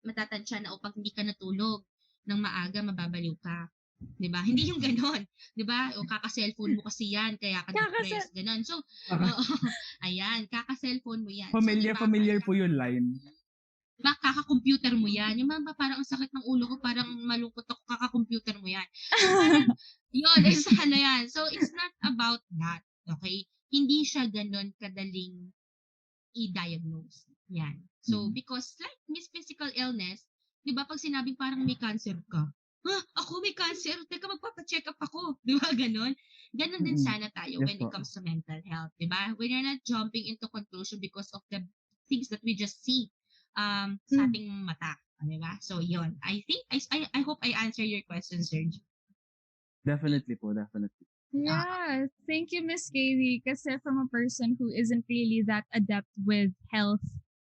matatansya na pag hindi ka natulog ng maaga, mababaliw ka. 'Di ba? Hindi yung gano'n, 'di ba? O kaka-cellphone mo kasi yan, kaya ka depressed, gano'n. So, ayan, kaka-cellphone mo yan. Familiar po yung line. Diba, kaka-computer mo yan. Yung mga parang ang sakit ng ulo ko, parang malungkot ako, kaka-computer mo yan. So, parang, yun, yan. So, it's not about that, okay? Hindi siya gano'n kadaling i-diagnose. Yan. So, because like Miss Physical Illness, di ba pag sinabing parang may cancer ka, ako may cancer, teka magpapacheck up ako. Di ba ganon? Ganon din sana tayo when it comes to mental health. Di ba? When you're not jumping into conclusion because of the things that we just see sa ating mata. Di ba? So, yun. I think, I hope I answer your question, Serge. Definitely po, definitely. Yeah, thank you, Miss Katie. Kasi from a person who isn't really that adept with health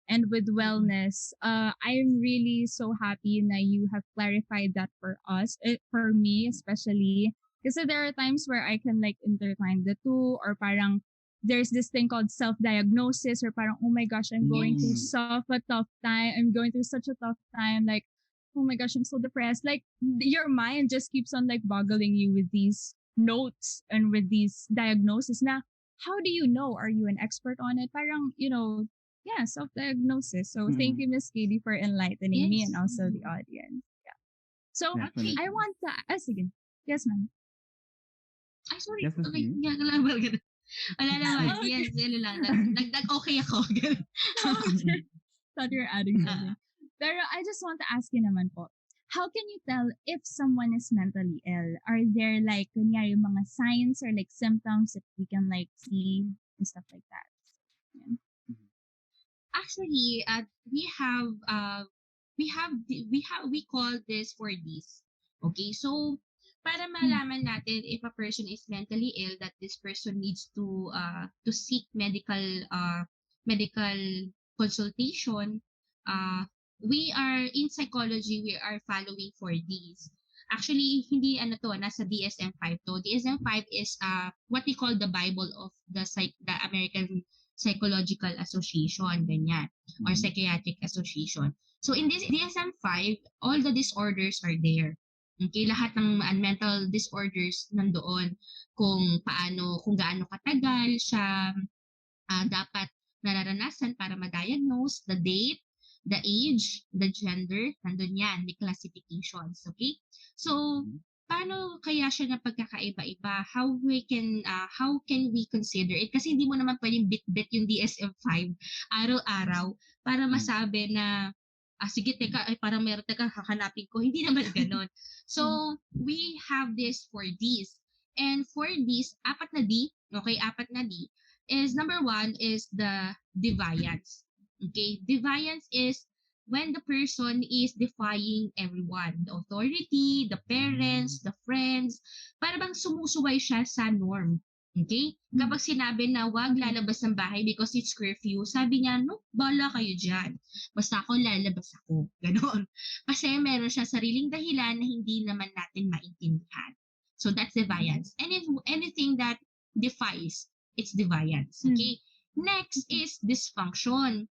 and with wellness, I'm really so happy na you have clarified that for us, for me especially. Kasi there are times where I can like intertwine the two, or parang there's this thing called self-diagnosis, or parang, oh my gosh, I'm going through such a tough time. I'm going through such a tough time. Like, oh my gosh, I'm so depressed. Like, your mind just keeps on like boggling you with these notes and with these diagnoses na, how do you know? Are you an expert on it? Parang, yeah, self-diagnosis. So thank you, Miss Katie, for enlightening me and also the audience. Yeah. So Definitely. I want to ask again. Yes, ma'am. Ay, sorry. Yes, okay, Miss wala naman. Yes, lang. Okay ako. Okay. Thought you were adding something. Pero I just want to ask you naman po, how can you tell if someone is mentally ill? Are there like, kunyari, mga signs or like symptoms that we can like see and stuff like that? Yeah. Actually, we call this 4Ds. Okay, so para malaman natin if a person is mentally ill, that this person needs to seek medical consultation. We are in psychology, we are following 4Ds. Actually, hindi nasa DSM-5 to. DSM-5 is what we call the Bible of the American Psychological Association, ganyan, or Psychiatric Association. So in this DSM-5, all the disorders are there. Okay, lahat ng mental disorders nandoon, kung gaano katagal siya dapat nararanasan para ma-diagnose, the date, the age, the gender, nandun yan, may classifications, okay? So, paano kaya siya na pagkakaiba-iba? How can we consider it? Kasi hindi mo naman pwedeng bit-bit yung DSM-5 araw-araw para masabi na sige, teka, hahanapin ko. Hindi naman ganon. So, we have this for these. And for these, apat na D, is number 1 is the defiance. Okay, defiance is when the person is defying everyone, the authority, the parents, the friends, para bang sumusuway siya sa norm. Okay? Kapag sinabi na wag lalabas ng bahay because it's curfew, sabi niya, no, bala kayo dyan. Basta ako lalabas ako. Ganon. Kasi meron siya sariling dahilan na hindi naman natin maintindihan. So that's defiance. And if anything that defies, it's defiance. Okay? Next is dysfunction.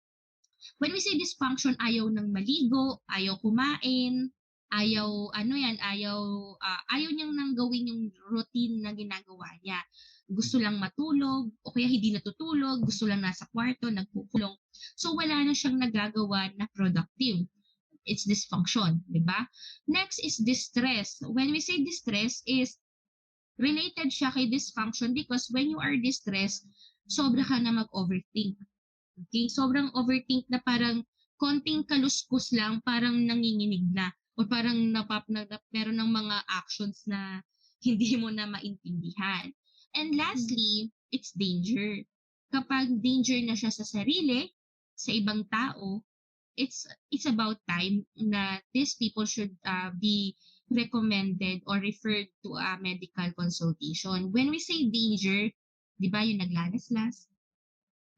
When we say dysfunction, ayaw ng maligo, ayaw kumain, ayaw niyang nang gawin yung routine na ginagawa niya. Gusto lang matulog, o kaya hindi natutulog, gusto lang nasa kwarto, nagpukulong. So wala na siyang nagagawa na productive. It's dysfunction, di ba? Next is distress. When we say distress is related siya kay dysfunction because when you are distressed, sobra ka na mag-overthink. Okay? Sobrang overthink na parang konting kaluskus lang, parang nanginginig na. O parang meron ng mga actions na hindi mo na maintindihan. And lastly, it's danger. Kapag danger na siya sa sarili, sa ibang tao, it's about time na these people should be recommended or referred to a medical consultation. When we say danger, di ba yung naglalaslas?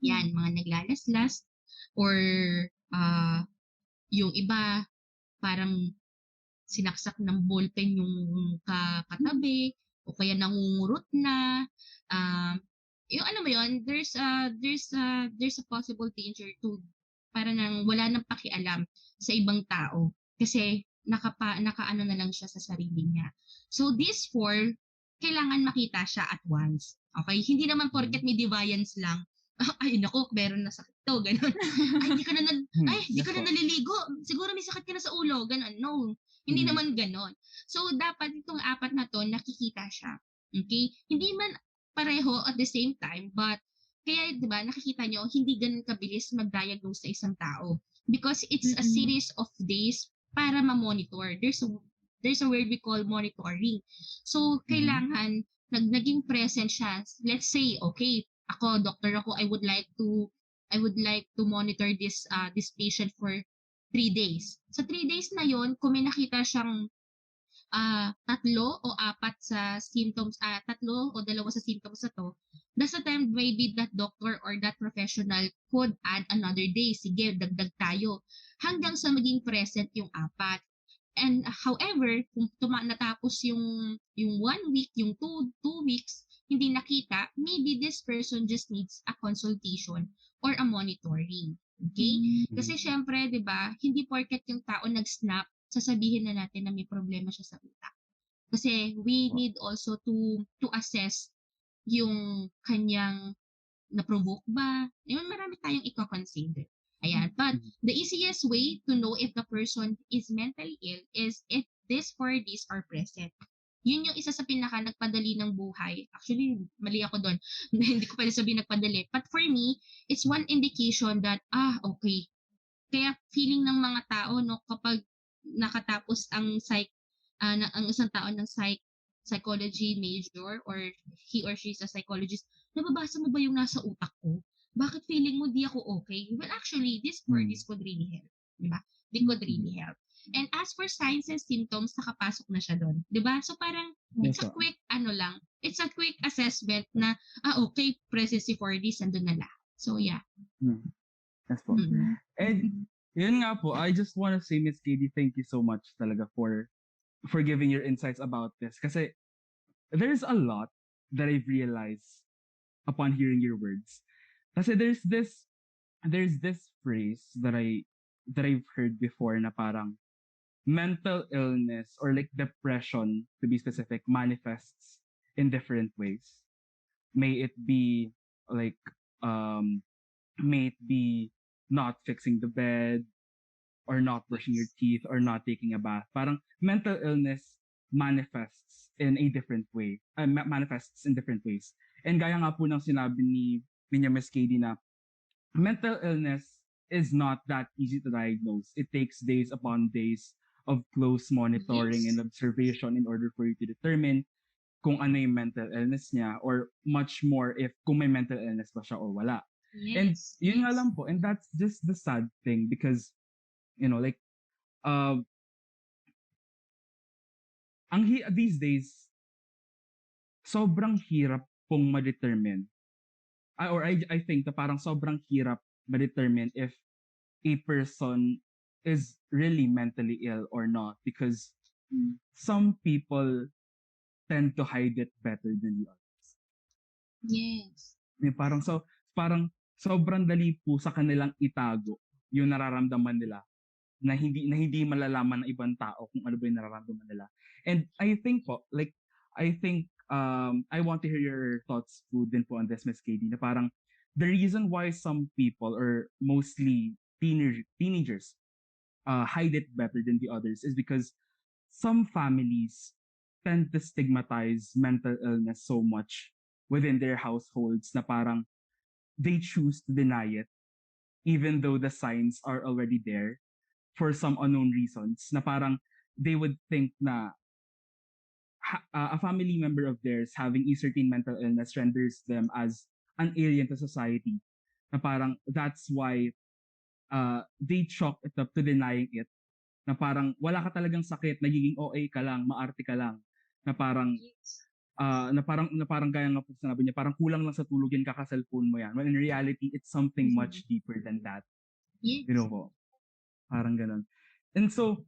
Yan, mga naglalaslas. Or yung iba, parang sinaksak ng ballpen yung katabi, o kaya nangungurot na. Yung ano mo yun, there's a possible danger to para nang wala nang pakialam sa ibang tao kasi nakaano na lang siya sa sarili niya. So these 4, kailangan makita siya at once. Okay? Hindi naman porket may defiance lang, ay nako, meron na sakit to, ganun. Ay, hindi ka na naliligo. Siguro may sakit ka na sa ulo, ganun. No, hindi naman ganun. So, dapat itong 4 na to, nakikita siya. Okay? Hindi man pareho at the same time, but kaya, di ba, nakikita nyo, hindi ganun kabilis mag-diagnose sa isang tao. Because it's a series of days para ma-monitor. There's a word we call monitoring. So, kailangan, naging present siya. Let's say, okay, ako, doctor ako, I would like to monitor this patient for 3 days. Sa 3 days na yon, kung may nakita siyang 3 o 4 sa symptoms, 3 o 2 sa symptoms na to, that's the time maybe that doctor or that professional could add another day. Sige, dagdag tayo. Hanggang sa maging present yung 4. And however, kung natapos yung 1 week, yung 2 weeks, hindi nakita, maybe this person just needs a consultation or a monitoring. Okay? Kasi syempre, di ba, hindi porket yung tao nag-snap, sasabihin na natin na may problema siya sa utak. Kasi we need also to assess yung kanyang na-provoke ba. Yung marami tayong i-consider. Ayan. But the easiest way to know if the person is mentally ill is if these 4 Ds are present. Yun yung isa sa pinaka nagpadali ng buhay. Actually, mali ako doon. Hindi ko pwede sabihin nagpadali. But for me, it's one indication that, okay. Kaya feeling ng mga tao, no, kapag nakatapos ang isang tao ng psychology major or he or she is a psychologist, nababasa mo ba yung nasa utak ko? Bakit feeling mo di ako okay? Well, actually, this could really help. Diba? They could really help. And as for signs and symptoms, nakapasok na siya doon. Diba? So parang, it's a quick, it's a quick assessment na, okay, presence for this, andun na lahat. So, yeah. Yes po. And, yun nga po, I just want to say, Miss Katie, thank you so much talaga for giving your insights about this. Kasi, there's a lot that I've realized upon hearing your words. Kasi there's this phrase that I've heard before na parang mental illness or like depression to be specific manifests in different ways. May it be like um may it be not fixing the bed or not brushing your Yes. teeth or not taking a bath. Parang mental illness manifests in a different way. Manifests in different ways. And gaya nga po ng sinabi ni Miss Katie na mental illness is not that easy to diagnose. It takes days upon days of close monitoring and Yes. observation in order for you to determine kung ano yung mental illness niya or much more if kung may mental illness ba siya or wala. And Yes. yun nga Yes. lang po. And that's just the sad thing because, like, uh, these days, sobrang hirap pong ma-determine. I think na parang sobrang hirap ma-determine if a person is really mentally ill or not because some people tend to hide it better than the others. Yes. Parang sobrang dali po sa kanilang itago yung nararamdaman nila na hindi malalaman ng ibang tao kung ano ba yung nararamdaman nila. And I want to hear your thoughts po din po on this, Miss Katie, na parang the reason why some people or mostly teenagers hide it better than the others is because some families tend to stigmatize mental illness so much within their households na parang they choose to deny it even though the signs are already there for some unknown reasons na parang they would think na a family member of theirs having a certain mental illness renders them as an alien to society na parang that's why they chalk it up to denying it na parang wala ka talagang sakit, nagiging OA ka lang, maarte ka lang, na parang Yes. na parang gaya nga po sinabi niya, parang kulang lang sa tulog yan, kaka-cellphone mo yan. When in reality, it's something much deeper than that. Yes. Po. Parang ganun. And so,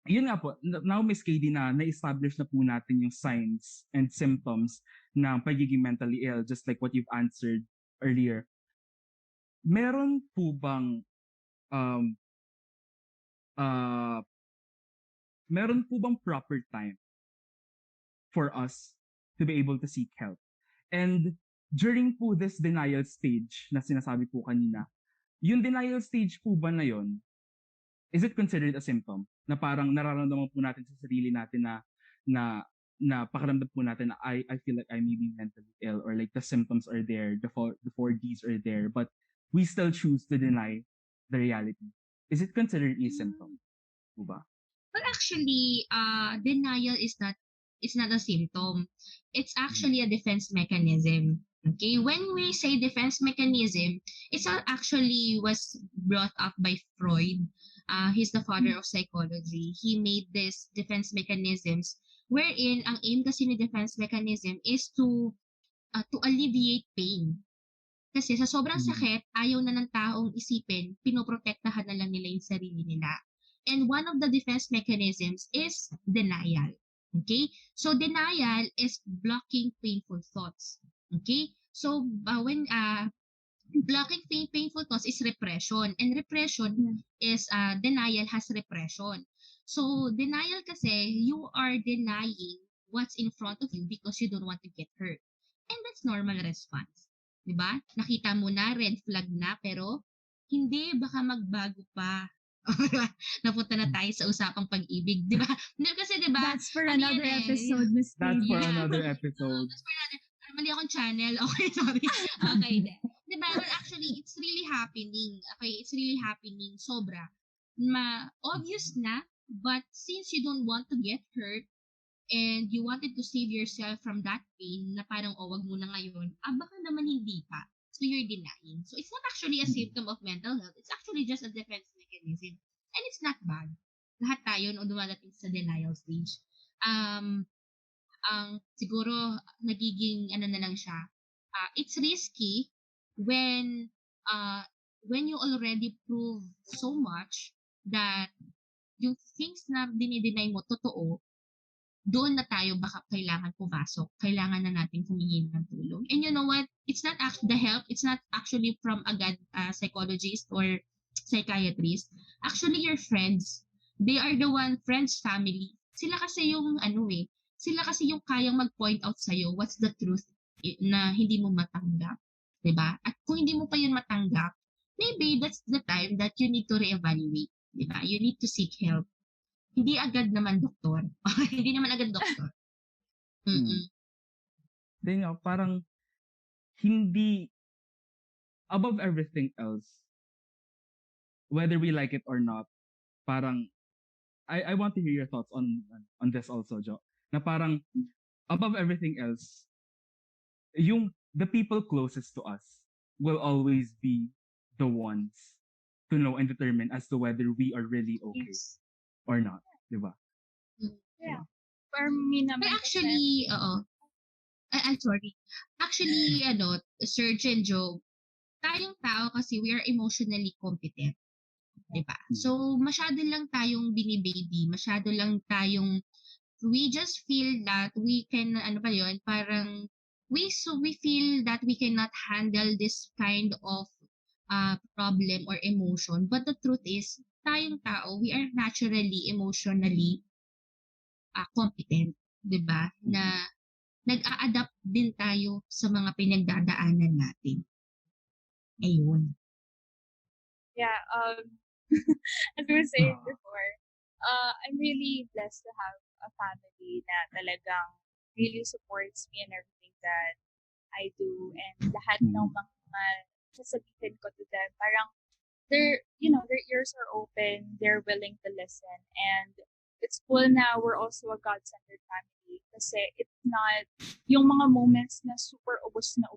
yun nga po, now Miss Katie na-establish na po natin yung signs and symptoms ng pagiging mentally ill, just like what you've answered earlier. Meron po bang um, uh, meron po bang proper time for us to be able to seek help? And during po this denial stage na sinasabi po kanina, yung denial stage po ba na yon, is it considered a symptom? Na parang nararamdaman po natin sa sarili natin na na pakiramdam po natin na I feel like I may be mentally ill or like the symptoms are there, the 4Ds are there, but we still choose to deny the reality. Is it considered a symptom? Po ba? Well, actually, denial is not a symptom. It's actually a defense mechanism. Okay, when we say defense mechanism, it's all actually was brought up by Freud. He's the father of psychology. He made this defense mechanisms wherein ang aim kasi ni defense mechanism is to alleviate pain. Kasi sa sobrang sakit, ayaw na ng taong isipin, pinoprotektahan na lang nila yung sarili nila. And one of the defense mechanisms is denial. Okay? So denial is blocking painful thoughts. Okay? So when blocking painful thoughts is repression, and repression is denial has repression. So denial kasi you are denying what's in front of you because you don't want to get hurt. And that's normal response. 'Di ba? Nakita mo na red flag na pero hindi, baka magbago pa. Napunta na tayo sa usapang pag-ibig, 'di ba? Kasi 'di ba? That's for ano another yan eh, episode, Miss That's for Katie. another episode. That's for another, mali akong channel. Okay, sorry. Okay, di ba? Well, actually, it's really happening. Okay, it's really happening. Sobra. Obvious na, but since you don't want to get hurt, and you wanted to save yourself from that pain na parang, wag mo na ngayon, baka naman hindi pa. So, you're denying. So, it's not actually a symptom of mental health. It's actually just a defense mechanism. And it's not bad. Lahat tayo nung dumadating sa denial stage. Ang siguro nagiging ano na lang siya. It's risky when when you already prove so much that yung things na dinideny mo totoo, doon na tayo baka kailangan pumasok. Kailangan na natin humingi ng tulong. And you know what? It's not actually the help. It's not actually from agad psychologist or psychiatrist. Actually, your friends. They are the one, friends, family. Sila kasi yung sila kasi yung kayang mag-point out sa'yo what's the truth na hindi mo matanggap. 'Di ba? At kung hindi mo pa yun matanggap, maybe that's the time that you need to reevaluate. 'Di ba? You need to seek help. Hindi agad naman doktor. Hindi naman agad doktor. Mm-mm. Then parang hindi above everything else, whether we like it or not, parang I want to hear your thoughts on this also, Jo. Na parang above everything else, the people closest to us will always be the ones to know and determine as to whether we are really okay Yes. or not, di ba? Yeah. For me naman But actually, I'm sorry. Actually, Serge and Joe, tayong tao kasi we are emotionally competent. Diba? So, masyado lang tayong binibaby, masyado lang tayong, we just feel that we can, parang, we feel that we cannot handle this kind of problem or emotion. But the truth is, tayong tao, we are naturally, emotionally competent. Diba? Na nag-a-adapt din tayo sa mga pinagdadaanan natin. Ayun. Yeah, as we were saying before, I'm really blessed to have a family na talagang really supports me in everything that I do, and lahat ng mga sasabihin ko to them, parang their ears are open, they're willing to listen, and it's cool na we're also a God-centered family kasi it's not yung mga moments na super ubos na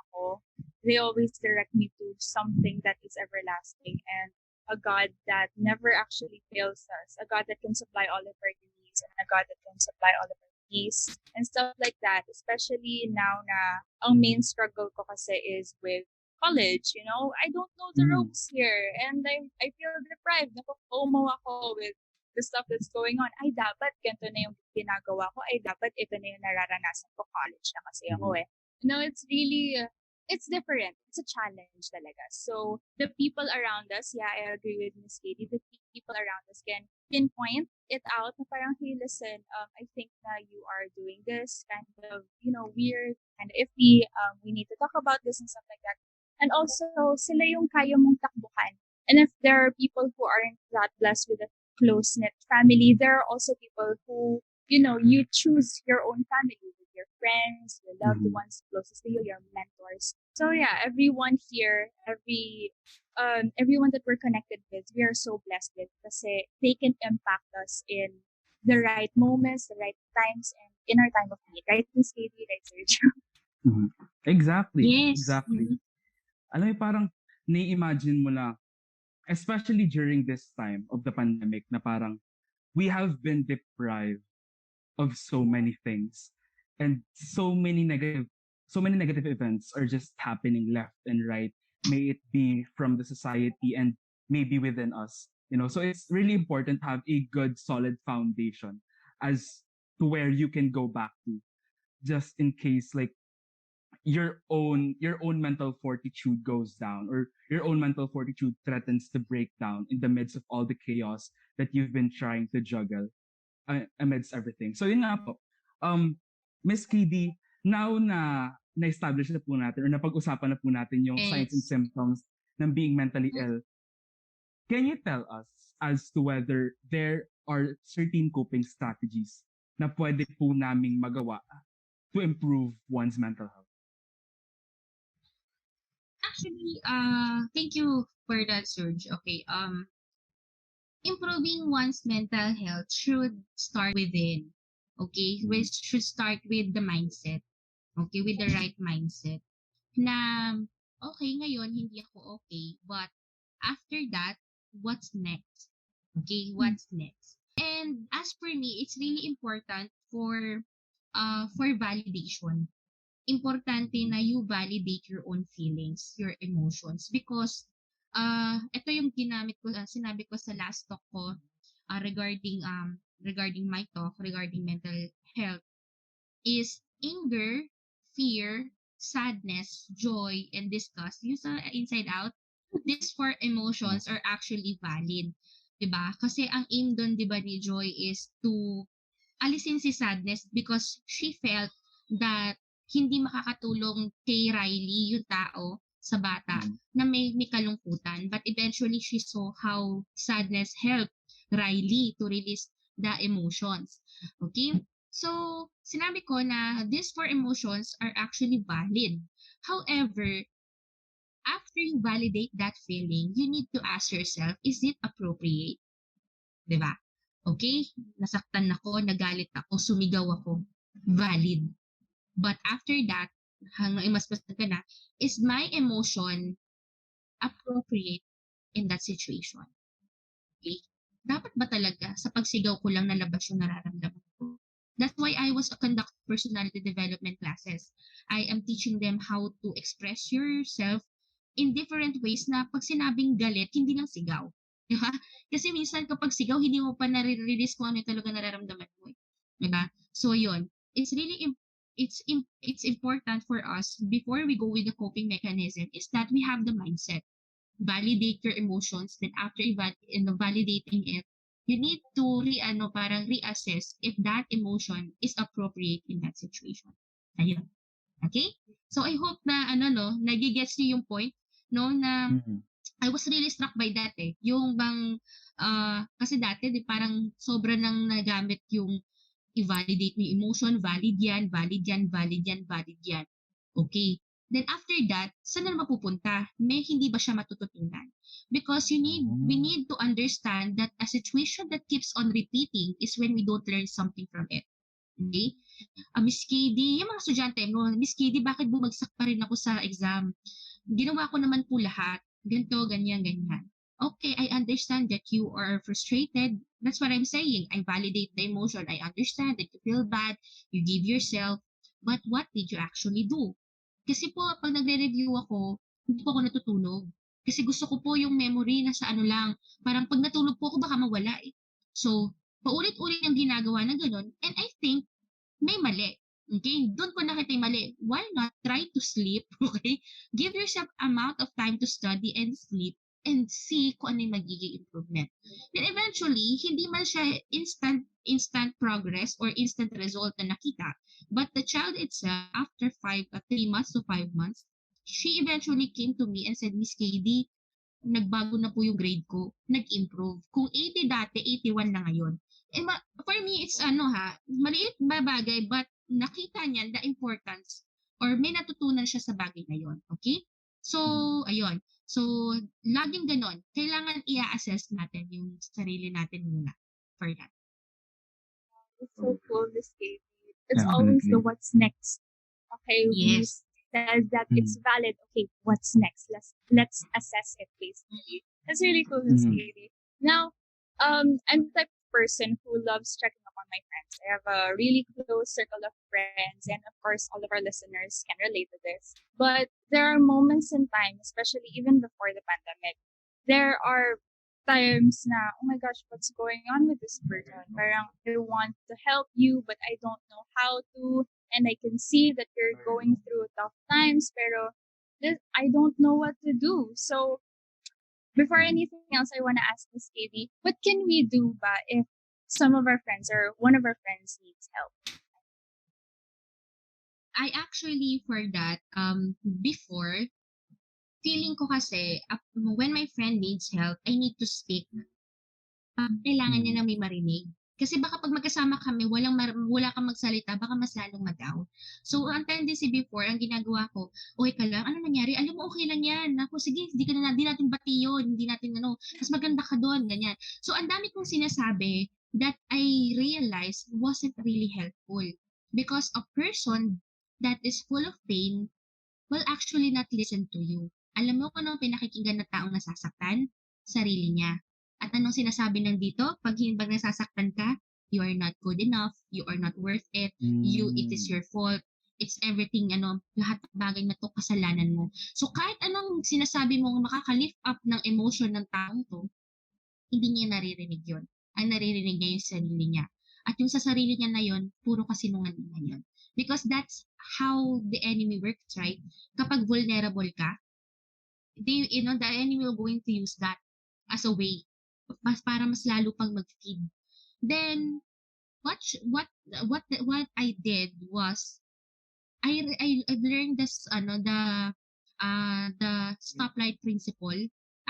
ako, they always direct me to something that is everlasting and a God that never actually fails us, a God that can supply all of our needs, and a God that can supply all of our peace and stuff like that. Especially now na ang main struggle ko kasi is with college. I don't know the ropes here, and I feel deprived. Napo-FOMO ako with the stuff that's going on. Ay, dapat ganito na yung ginagawa ko. Ay, dapat ito na yung nararanasan ko. College na kasi ako eh. It's really it's different. It's a challenge talaga. So the people around us, yeah, I agree with Miss Katie. The people around us can pinpoint it out. Na parang, hey, listen, I think na you are doing this kind of, weird, kind of iffy. We need to talk about this and stuff like that. And also, sila yung kaya mong takbuhan. And if there are people who aren't that blessed with a close-knit family, there are also people who, you choose your own family with your friends, your loved ones closest to you, your mentors. So yeah, everyone here, everyone that we're connected with, we are so blessed with kasi they can impact us in the right moments, the right times, and in our time of need. Right, Miss Katie? Right, Serge? Exactly. Yes. Exactly. Alam mo, parang nai-imagine mo na, especially during this time of the pandemic, na parang we have been deprived of so many things, and so many negative events are just happening left and right, may it be from the society and maybe within us, so it's really important to have a good solid foundation as to where you can go back to, just in case like your own mental fortitude goes down, or your own mental fortitude threatens to break down in the midst of all the chaos that you've been trying to juggle amidst everything. So yun nga po, Miss KD, now na na-establish na po natin or napag-usapan na po natin yung signs and symptoms ng being mentally ill, can you tell us as to whether there are certain coping strategies na pwede po naming magawa to improve one's mental health? Actually, thank you for that, Serge. Okay, improving one's mental health should start within. Okay, we should start with the mindset. Okay, with the right mindset. Na, okay, ngayon, hindi ako okay, but after that, what's next? Okay, what's next? And as for me, it's really important for validation. Importante na you validate your own feelings, your emotions, because ito yung sinabi ko sa last talk ko, regarding my talk regarding mental health is anger, fear, sadness, joy, and disgust. Yung sa Inside Out, these four Yeah. emotions are actually valid. 'Di ba? Kasi ang aim doon, 'di ba, ni Joy is to alisin si sadness because she felt that hindi makakatulong kay Riley, yung tao, sa bata, Mm. na may kalungkutan. But eventually, she saw how sadness helped Riley to release the emotions. Okay? So, sinabi ko na these four emotions are actually valid. However, after you validate that feeling, you need to ask yourself, is it appropriate? 'Di ba? Okay, nasaktan ako, nagalit ako, sumigaw ako. Valid. But after that, hanggang imasmasan ka na, is my emotion appropriate in that situation? Okay? Dapat ba talaga sa pagsigaw ko lang nalabas yung nararamdaman ko? That's why I was conducting personality development classes. I am teaching them how to express yourself in different ways na pag sinabing galit, hindi lang sigaw. Di ba? Kasi minsan kapag sigaw, hindi mo pa nare-release kung ano yung talaga nararamdaman mo. Di ba? So, yun. It's really it's important for us before we go with the coping mechanism is that we have the mindset, validate your emotions, then after validating it, you need to parang reassess if that emotion is appropriate in that situation. Ayun. Okay? So I hope na nagigets niyo yung point, no, na Mhm. I was really struck by that yung bang kasi dati di parang sobra nang nagamit yung i-validate mo yung emotion, valid yan, valid yan, valid yan, valid yan. Okay. Then after that, saan na mapupunta? May hindi ba siya matututunan? Because we Oh. need to understand that a situation that keeps on repeating is when we don't learn something from it. Okay? Miss KD, yung mga estudyante mo, Miss KD, bakit bumagsak pa rin ako sa exam? Ginawa ko naman po lahat. Ganito, ganyan, ganyan. Okay, I understand that you are frustrated. That's what I'm saying. I validate the emotion. I understand that you feel bad. You give yourself. But what did you actually do? Kasi po, pag nagre-review ako, hindi po ako natutulog. Kasi gusto ko po yung memory na sa ano lang. Parang pag natulog po ako, baka mawala eh. So, paulit-ulit ang ginagawa na gano'n. And I think, may mali. Okay? Doon ko nakita yung mali. Why not try to sleep? Okay? Give yourself amount of time to study and sleep and see kung ano yung magiging improvement. Then eventually, hindi man siya instant progress or instant result na nakita. But the child itself, after 3 months to 5 months, she eventually came to me and said, Miss KD, nagbago na po yung grade ko, nag-improve. Kung 80 dati, 81 na ngayon. For me, it's maliit ba bagay, but nakita niya the importance or may natutunan siya sa bagay na yon. Okay? So, ayun. So, laging ganon. Kailangan i-assess natin yung sarili natin muna for that. It's so cool, Miss Katie. It's always the Definitely. what's next. Okay, we Yes. said that it's valid. Okay, what's next? Let's assess it basically. That's really cool, Miss Mhm. Katie. Now, I'm the type of person who loves checking up on my friends. I have a really close circle of friends, and of course, all of our listeners can relate to this. But there are moments in time, especially even before the pandemic, there are times na, oh my gosh, what's going on with this person? Parang I want to help you, but I don't know how to. And I can see that you're going through tough times, pero I don't know what to do. So before anything else, I want to ask Miss Katie, what can we do ba if some of our friends or one of our friends needs help? I actually, for that, before, feeling ko kasi, when my friend needs help, I need to speak. Kailangan niya na may marinig. Kasi baka pag magkasama kami, wala kang magsalita, baka mas lalong mag-down. So, ang tendency before, ang ginagawa ko, okay ka lang, ano nangyari? Alam mo, okay lang yan. Ako, sige, di natin bati yun. Hindi natin, mas maganda ka doon, ganyan. So, ang dami kong sinasabi that I realized wasn't really helpful. Because a person that is full of pain will actually not listen to you. Alam mo kung anong pinakikinggan ng taong nasasaktan? Sarili niya. At anong sinasabi ng dito? Pag nasasaktan ka, you are not good enough, you are not worth it, it is your fault, it's everything, lahat ng bagay na to kasalanan mo. So kahit anong sinasabi mong makaka-lift up ng emotion ng taong to, hindi niya naririnig yun. ang naririnig niya yung sarili niya. At yung sa sarili niya na yun, puro kasinungalingan yun. Because that's how the enemy works, right? Kapag vulnerable ka, the enemy will going to use that as a way para mas lalo pang mag-feed. Then, what I did was, I've learned this, the stoplight principle.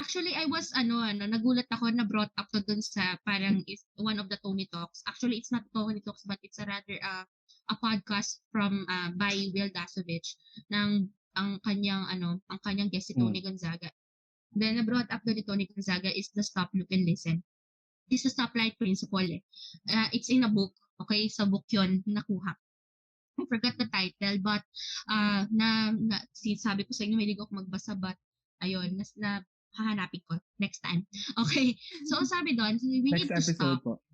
Actually, I was, nagulat ako na brought up to dun sa parang is one of the Tony Talks. Actually, it's not Tony Talks, but it's a rather, a podcast from, by Will Dasovich ng ang kanyang guest si Mm. Tony Gonzaga. Then, na brought up doon ni Tony Gonzaga is the stop, look, and listen. It's the stoplight principle eh. It's in a book, okay? Sa book yun, nakuha. I forgot the title, but sabi ko sa inyo, mahilig ako magbasa, but ayun, hahanapin ko next time. Okay, so ang sabi doon, we Next need to episode stop. po.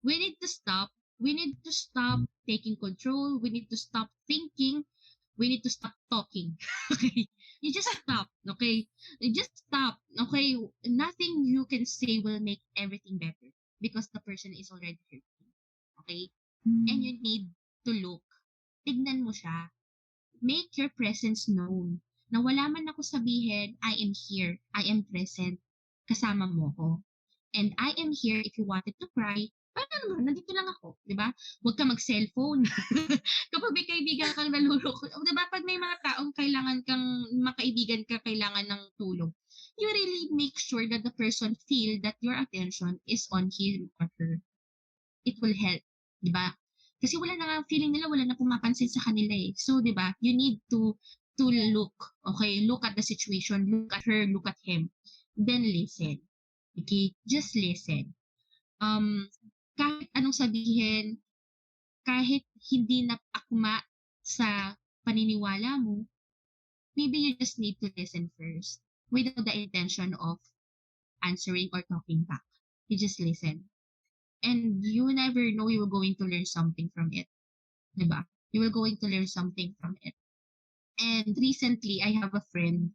We need to stop. We need to stop taking control. We need to stop thinking. We need to stop talking. Okay, you just stop. Okay, you just stop. Okay, nothing you can say will make everything better because the person is already hurting. Okay, and you need to look. Tignan mo siya. Make your presence known. Na wala man ako sabihin, I am here. I am present. Kasama mo ko. And I am here if you wanted to cry. Paano naman? Nandito lang ako. Diba? Huwag ka mag-cellphone. Kapag may kaibigan kang naluloko. Diba? Pag may mga taong kailangan kang, makaibigan ka kailangan ng tulong, you really make sure that the person feel that your attention is on him or her. It will help. Diba? Kasi wala na nga, feeling nila wala na pumapansin sa kanila eh. So, di ba, you need to look, okay? Look at the situation, look at her, look at him. Then listen. Okay? Just listen. Kahit anong sabihin, kahit hindi na akma sa paniniwala mo, maybe you just need to listen first without the intention of answering or talking back. You just listen. And you never know you were going to learn something from it. Diba? You were going to learn something from it. And recently, I have a friend.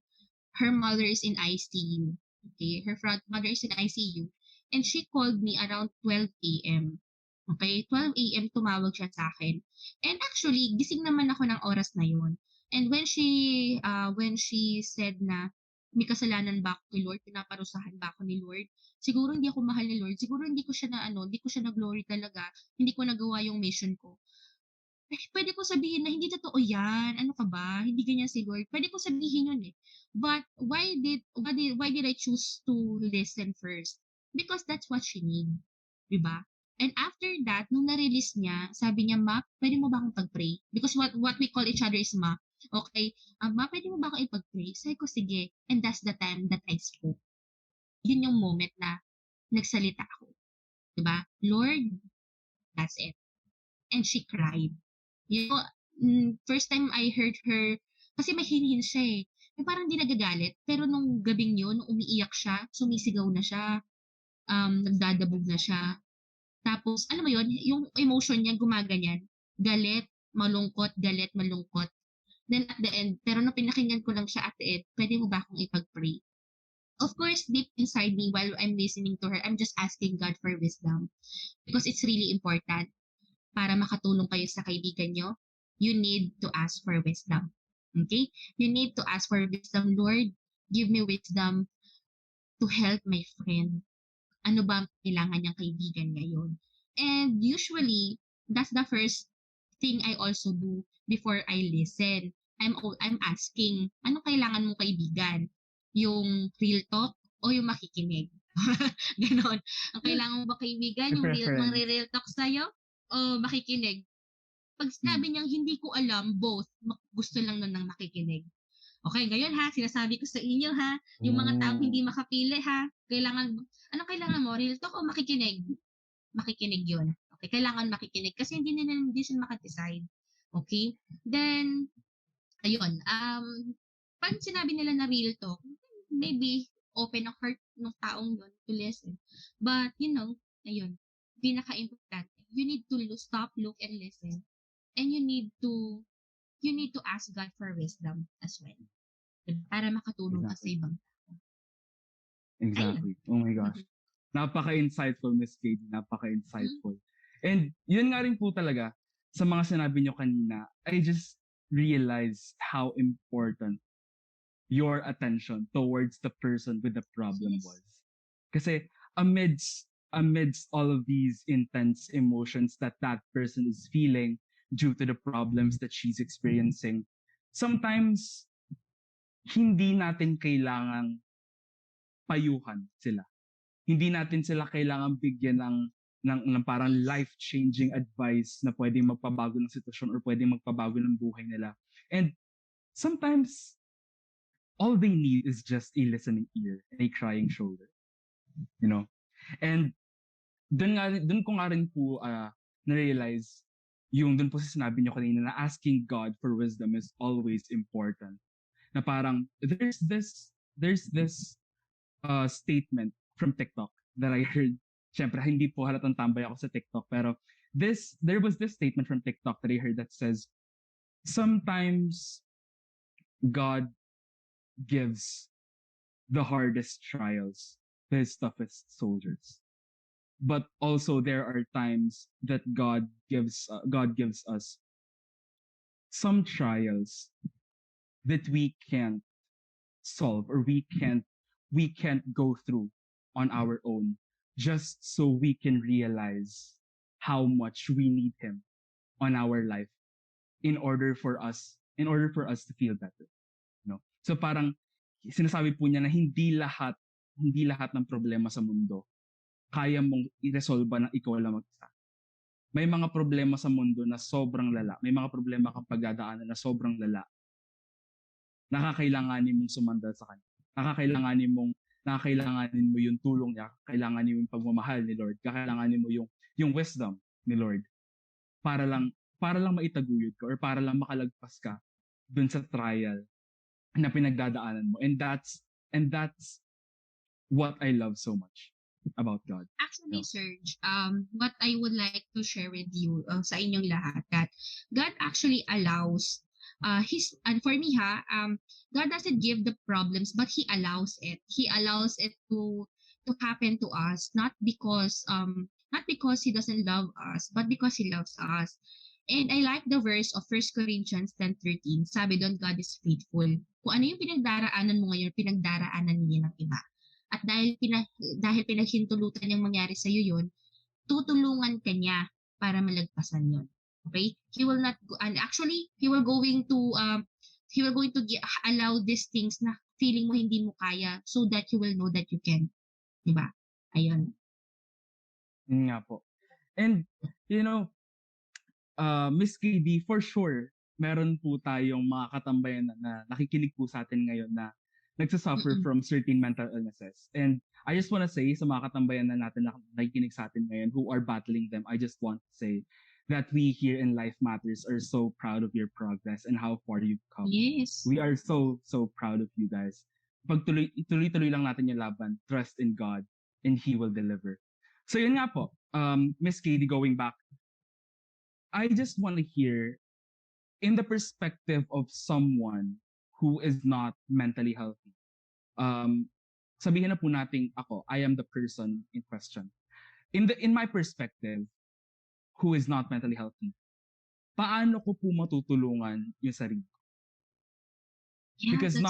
Her mother is in ICU. Okay? Her mother is in ICU. And she called me around 12 a.m. Okay? 12 a.m. tumawag siya sa akin. And actually, gising naman ako ng oras na yun. And when she said na, may kasalanan ba ako kay Lord? Pinaparusahan ba ako ni Lord? Siguro hindi ako mahal ni Lord. Siguro hindi ko siya na glory talaga. Hindi ko nagawa yung mission ko. Pwede ko sabihin na hindi totoo yan. Ano ka ba? Hindi ganyan si Lord. Pwede ko sabihin yun eh. But why did I choose to listen first? Because that's what she need. Diba? And after that, nung na-release niya, sabi niya, Ma, pwede mo ba akong pag-pray? Because what we call each other is Ma. Okay? Ma, pwede mo ba akong ipag-pray? Sabi ko, sige. And that's the time that I spoke. Yun yung moment na nagsalita ako. Diba? Lord, that's it. And she cried. You know, first time I heard her, kasi may hinihin siya eh. Yung parang di nagagalit. Pero nung gabing yun, nung umiiyak siya, sumisigaw na siya, nagdadabog na siya. Tapos, alam mo yun, yung emotion niya gumaganyan. Galit, malungkot, galit, malungkot. Then at the end, pero nung pinakinggan ko lang siya at the end, pwede mo ba akong ipag-pray? Of course, deep inside me, while I'm listening to her, I'm just asking God for wisdom. Because it's really important. Para makatulong kayo sa kaibigan nyo, you need to ask for wisdom. Okay? You need to ask for wisdom. Lord, give me wisdom to help my friend. Ano ba ang kailangan niyang kaibigan ngayon? And usually, that's the first thing I also do before I listen. I'm asking, ano kailangan mong kaibigan? Yung real talk o yung makikinig? Ganon. Ang kailangan mo ba kaibigan? Yung real talk sa'yo? O makikinig? Pag sinabi niyang hindi ko alam, both, gusto lang nun ng makikinig. Okay, ngayon ha, sinasabi ko sa inyo ha, yung mga taong hindi makapili ha, anong kailangan mo? Real talk o makikinig? Makikinig yun. Okay, kailangan makikinig kasi hindi sila makadecide. Okay? Then, ayun, pag sinabi nila na real talk, maybe open ang heart ng taong yun to listen. But, ayun, pinaka-important. You need to stop, look, and listen. And you need to ask God for wisdom as well. Para makatulong ka sa ibang tao. Exactly. Ayun. Oh my gosh. Napaka-insightful, Miss Katie. Napaka-insightful. And yun nga rin po talaga, sa mga sinabi nyo kanina, I just realized how important your attention towards the person with the problem Yes. was. Kasi amidst all of these intense emotions that person is feeling due to the problems that she's experiencing, sometimes hindi natin kailangang payuhan sila. Hindi natin sila kailangang bigyan ng parang life-changing advice na pwedeng magpabago ng sitwasyon or pwedeng magpabago ng buhay nila. And sometimes, all they need is just a listening ear and a crying shoulder. You know? And dun ko nga rin po na-realize yung dun po sa sinabi niyo kanina na asking God for wisdom is always important. Na parang, there's this statement from TikTok that I heard. Siyempre, hindi po halatang tambay ako sa TikTok, pero there was this statement from TikTok that I heard that says, sometimes God gives the hardest trials to his toughest soldiers. But also there are times that God gives us some trials that we can't solve or we can't go through on our own, just so we can realize how much we need him on our life in order for us to feel better. No? So parang sinasabi po niya na hindi lahat ng problema sa mundo kaya mong i-resolve ng ikaw lang mag-isa. May mga problema sa mundo na sobrang lala. May mga problema kang pagdadaanan na sobrang lala. Nakakailanganin mong sumandal sa kanya. Nakakailanganin mo yung tulong niya, kailanganin mo yung pagmamahal ni Lord, kakailanganin mo yung wisdom ni Lord para lang maitaguyod ka or para lang makalagpas ka dun sa trial na pinagdadaanan mo. And that's what I love so much about God. Actually, Serge, what I would like to share with you sa inyong lahat, that God actually allows and for me God doesn't give the problems, but he allows it. He allows it to happen to us, not because he doesn't love us, but because he loves us. And I like the verse of 1 Corinthians 10:13. Sabi doon, God is faithful. Kung ano yung pinagdaraanan mo ngayon, pinagdaraanan niya ng iba. At dahil pinaghintulutan niyang mangyari sa iyo yun, tutulungan ka niya para malagpasan yun. Okay? He will not go, and actually he will going to allow these things na feeling mo hindi mo kaya, so that you will know that you can. Diba? Ayun. Yun nga po. And Miss KD, for sure, meron po tayong mga katambayan na nakikinig po sa atin ngayon na nagsasuffer from certain mental illnesses. And I just want to say sa mga katambayan na natin na nakikinig sa atin ngayon who are battling them, I just want to say that we here in Life Matters are so proud of your progress and how far you've come. Yes. We are so proud of you guys. Tuloy-tuloy lang natin yung laban. Trust in God and He will deliver. So yun nga po, Miss Katie, going back, I just want to hear in the perspective of someone who is not mentally healthy. Sabihin na po natin ako, I am the person in question. In my perspective, who is not mentally healthy, paano ko po matutulungan yung sarili? Yeah, Because that's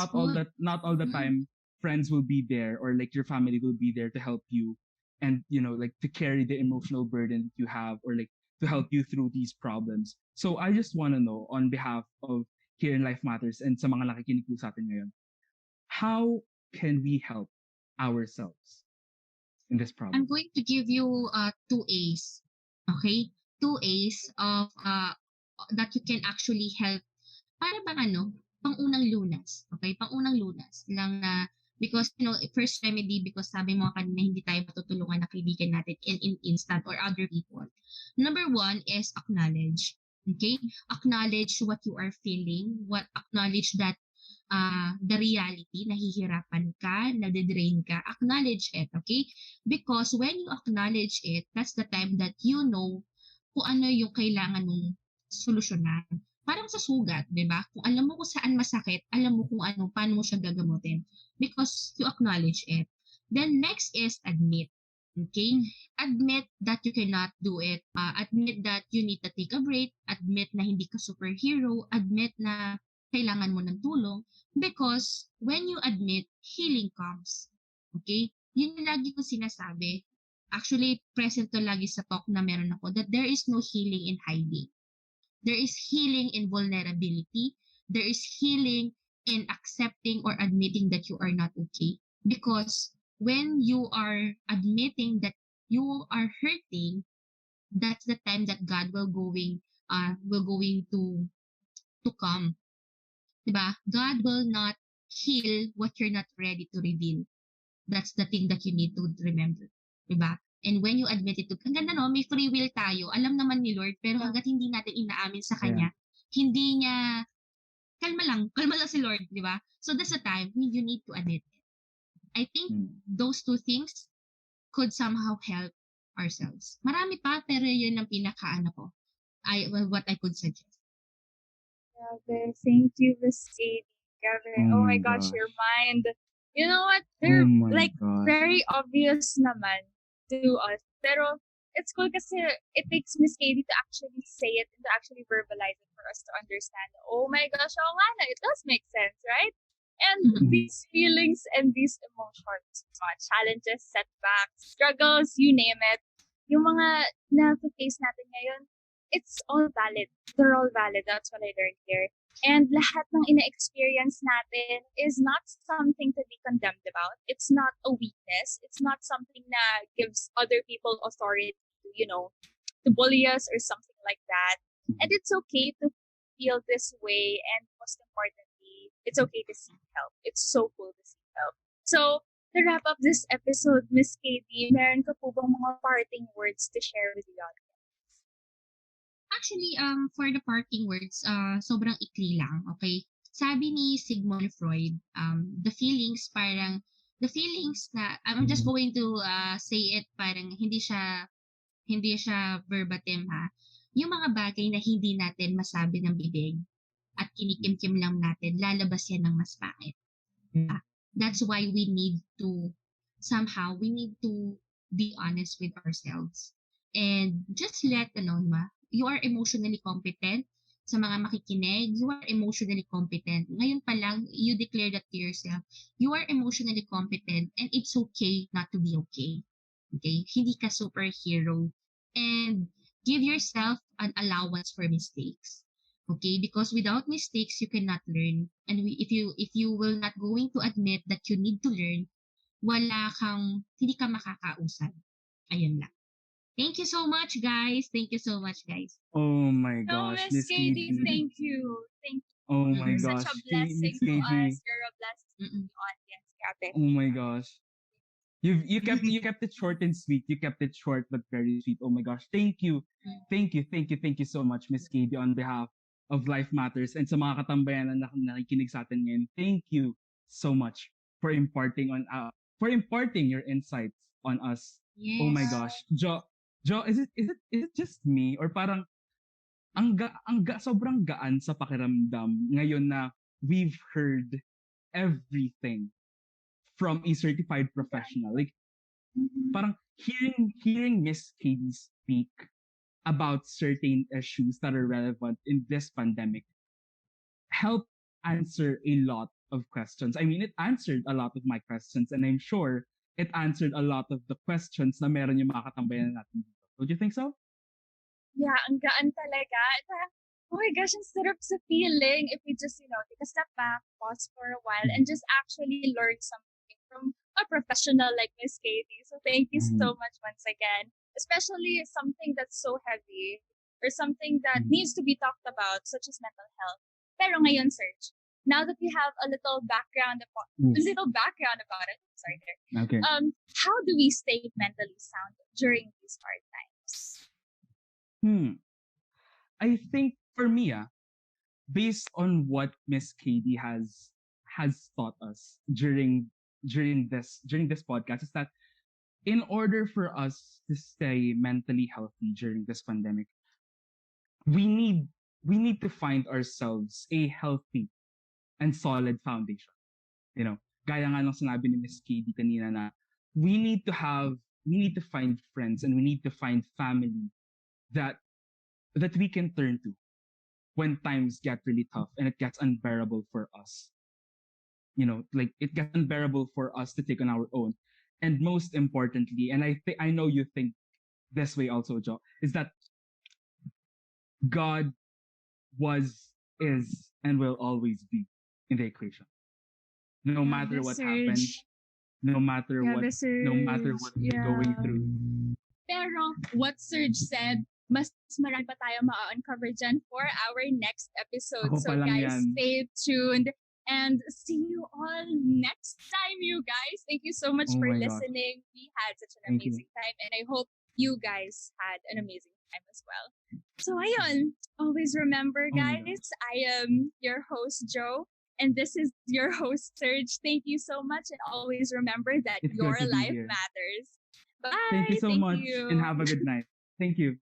not all the time friends will be there or like your family will be there to help you and like to carry the emotional burden that you have or like to help you through these problems. So I just want to know on behalf of here in Life Matters and sa mga nakikinig po sa atin ngayon, how can we help ourselves in this problem? I'm going to give you 2 A's. Okay? 2 A's of that you can actually help. Para bang pang-unang lunas. Okay? Pang-unang lunas lang na because first remedy, because sabi mo kanina hindi tayo matutulungan na kaibigan natin in instant or other people. Number 1 is acknowledge. Okay? Acknowledge what you are feeling. Acknowledge that the reality, nahihirapan ka, nade-drain ka, acknowledge it, okay? Because when you acknowledge it, that's the time that you know kung ano yung kailangan mong solusyonan. Parang sa sugat, di ba? Kung alam mo kung saan masakit, alam mo kung paano mo siya gagamutin. Because you acknowledge it. Then next is admit. Okay? Admit that you cannot do it. Admit that you need to take a break. Admit na hindi ka superhero. Admit na kailangan mo ng tulong. Because when you admit, healing comes. Okay? Yun yung lagi ko sinasabi. Actually, present to lagi sa talk na meron ako, that there is no healing in hiding. There is healing in vulnerability. There is healing in accepting or admitting that you are not okay. Because when you are admitting that you are hurting, that's the time that God will going to come. Diba? God will not heal what you're not ready to reveal. That's the thing that you need to remember. Diba? And when you admit it to, ang ganda no, may free will tayo. Alam naman ni Lord, pero hanggat hindi natin inaamin sa Kanya, hindi niya, kalma lang si Lord, di ba? So that's the time you need to admit it. I think those two things could somehow help ourselves. Marami pa, pero yun ang pinaka-ano ko. What I could suggest. Grabe. Thank you, Miss Katie. Grabe. Oh my gosh, your mind. You know what? They're very obvious naman to us. Pero it's cool kasi it takes Miss Katie to actually say it and to actually verbalize it for us to understand. Oh my gosh, oo nga na, it does make sense, right? And these feelings and these emotions, mga challenges, setbacks, struggles, you name it, yung mga na-face natin ngayon, it's all valid. They're all valid. That's what I learned here. And lahat ng ina-experience natin is not something to be condemned about. It's not a weakness. It's not something that gives other people authority to bully us or something like that. And it's okay to feel this way. And most importantly, it's okay to seek help. It's so cool to seek help. So, to wrap up this episode, Miss Katie, meron ka po bang mga parting words to share with the audience? Actually, for the parting words, sobrang ikli lang, okay? Sabi ni Sigmund Freud, the feelings na, I'm just going to say it parang hindi siya verbatim ha. Yung mga bagay na hindi natin masabi ng bibig at kinikimkim lang natin, lalabas yan ng mas pangit. That's why we need to be honest with ourselves. And just let you are emotionally competent. Sa mga makikinig, you are emotionally competent. Ngayon pa lang, you declare that to yourself. You are emotionally competent and it's okay not to be okay. Okay? Hindi ka superhero. And give yourself an allowance for mistakes. Okay? Because without mistakes, you cannot learn. And if you will not going to admit that you need to learn, hindi ka makakausad. Ayun lang. Thank you so much, guys. Oh my gosh, Miss Katie, thank you. Thank you. Oh my You're gosh, such a blessing to us. You're a blessing to the audience. Grabe. Oh my gosh. You kept it short and sweet. You kept it short but very sweet. Oh my gosh. Thank you. Thank you so much, Miss Katie, on behalf of Life Matters and sa mga katambayanan na nakikinig sa atin ngayon. Thank you so much for imparting your insights on us. Yes. Oh my gosh. Jo, is it just me or parang sobrang gaan sa pakiramdam ngayon na we've heard everything from a certified professional. Like parang hearing Miss Katie speak about certain issues that are relevant in this pandemic helped answer a lot of questions. I mean, it answered a lot of my questions and I'm sure it answered a lot of the questions na meron yung mga katambayan natin dito. Don't you think so? Yeah, ang gaan talaga. Oh my gosh, ang sarap sa feeling if we just, take a step back, pause for a while, and just actually learn something from a professional like Miss Katie. So thank you so much once again. Especially something that's so heavy or something that needs to be talked about, such as mental health. Pero ngayon, Serge, now that we have a little background about it, sorry there. Okay. How do we stay mentally sound during these hard times? I think for me, based on what Miss Katie has taught us during this podcast, is that in order for us to stay mentally healthy during this pandemic, we need to find ourselves a healthy and solid foundation. Gaya nga ng sinabi ni Miss Katie kanina na we need to have we need to find friends and we need to find family that we can turn to when times get really tough and it gets unbearable for us. Like it gets unbearable for us to take on our own. And most importantly, and I know you think this way also, Joe, is that God was, is, and will always be in the equation. No matter what happens, no matter what we're going through. Pero what Serge said, mas marami pa tayo ma-uncover dyan for our next episode. Ako So pa lang guys, yan. stay tuned and see you all next time, you guys. Thank you so much Oh for my gosh. listening. We had such an Thank you. amazing time and I hope you guys had an amazing time as well. So ayun, always remember Oh my guys, I am your host Joe and this is your host Serge. Thank you so much and always remember that It's your good to be life here. matters. Bye. Thank you so much you. and have a good night. Thank you.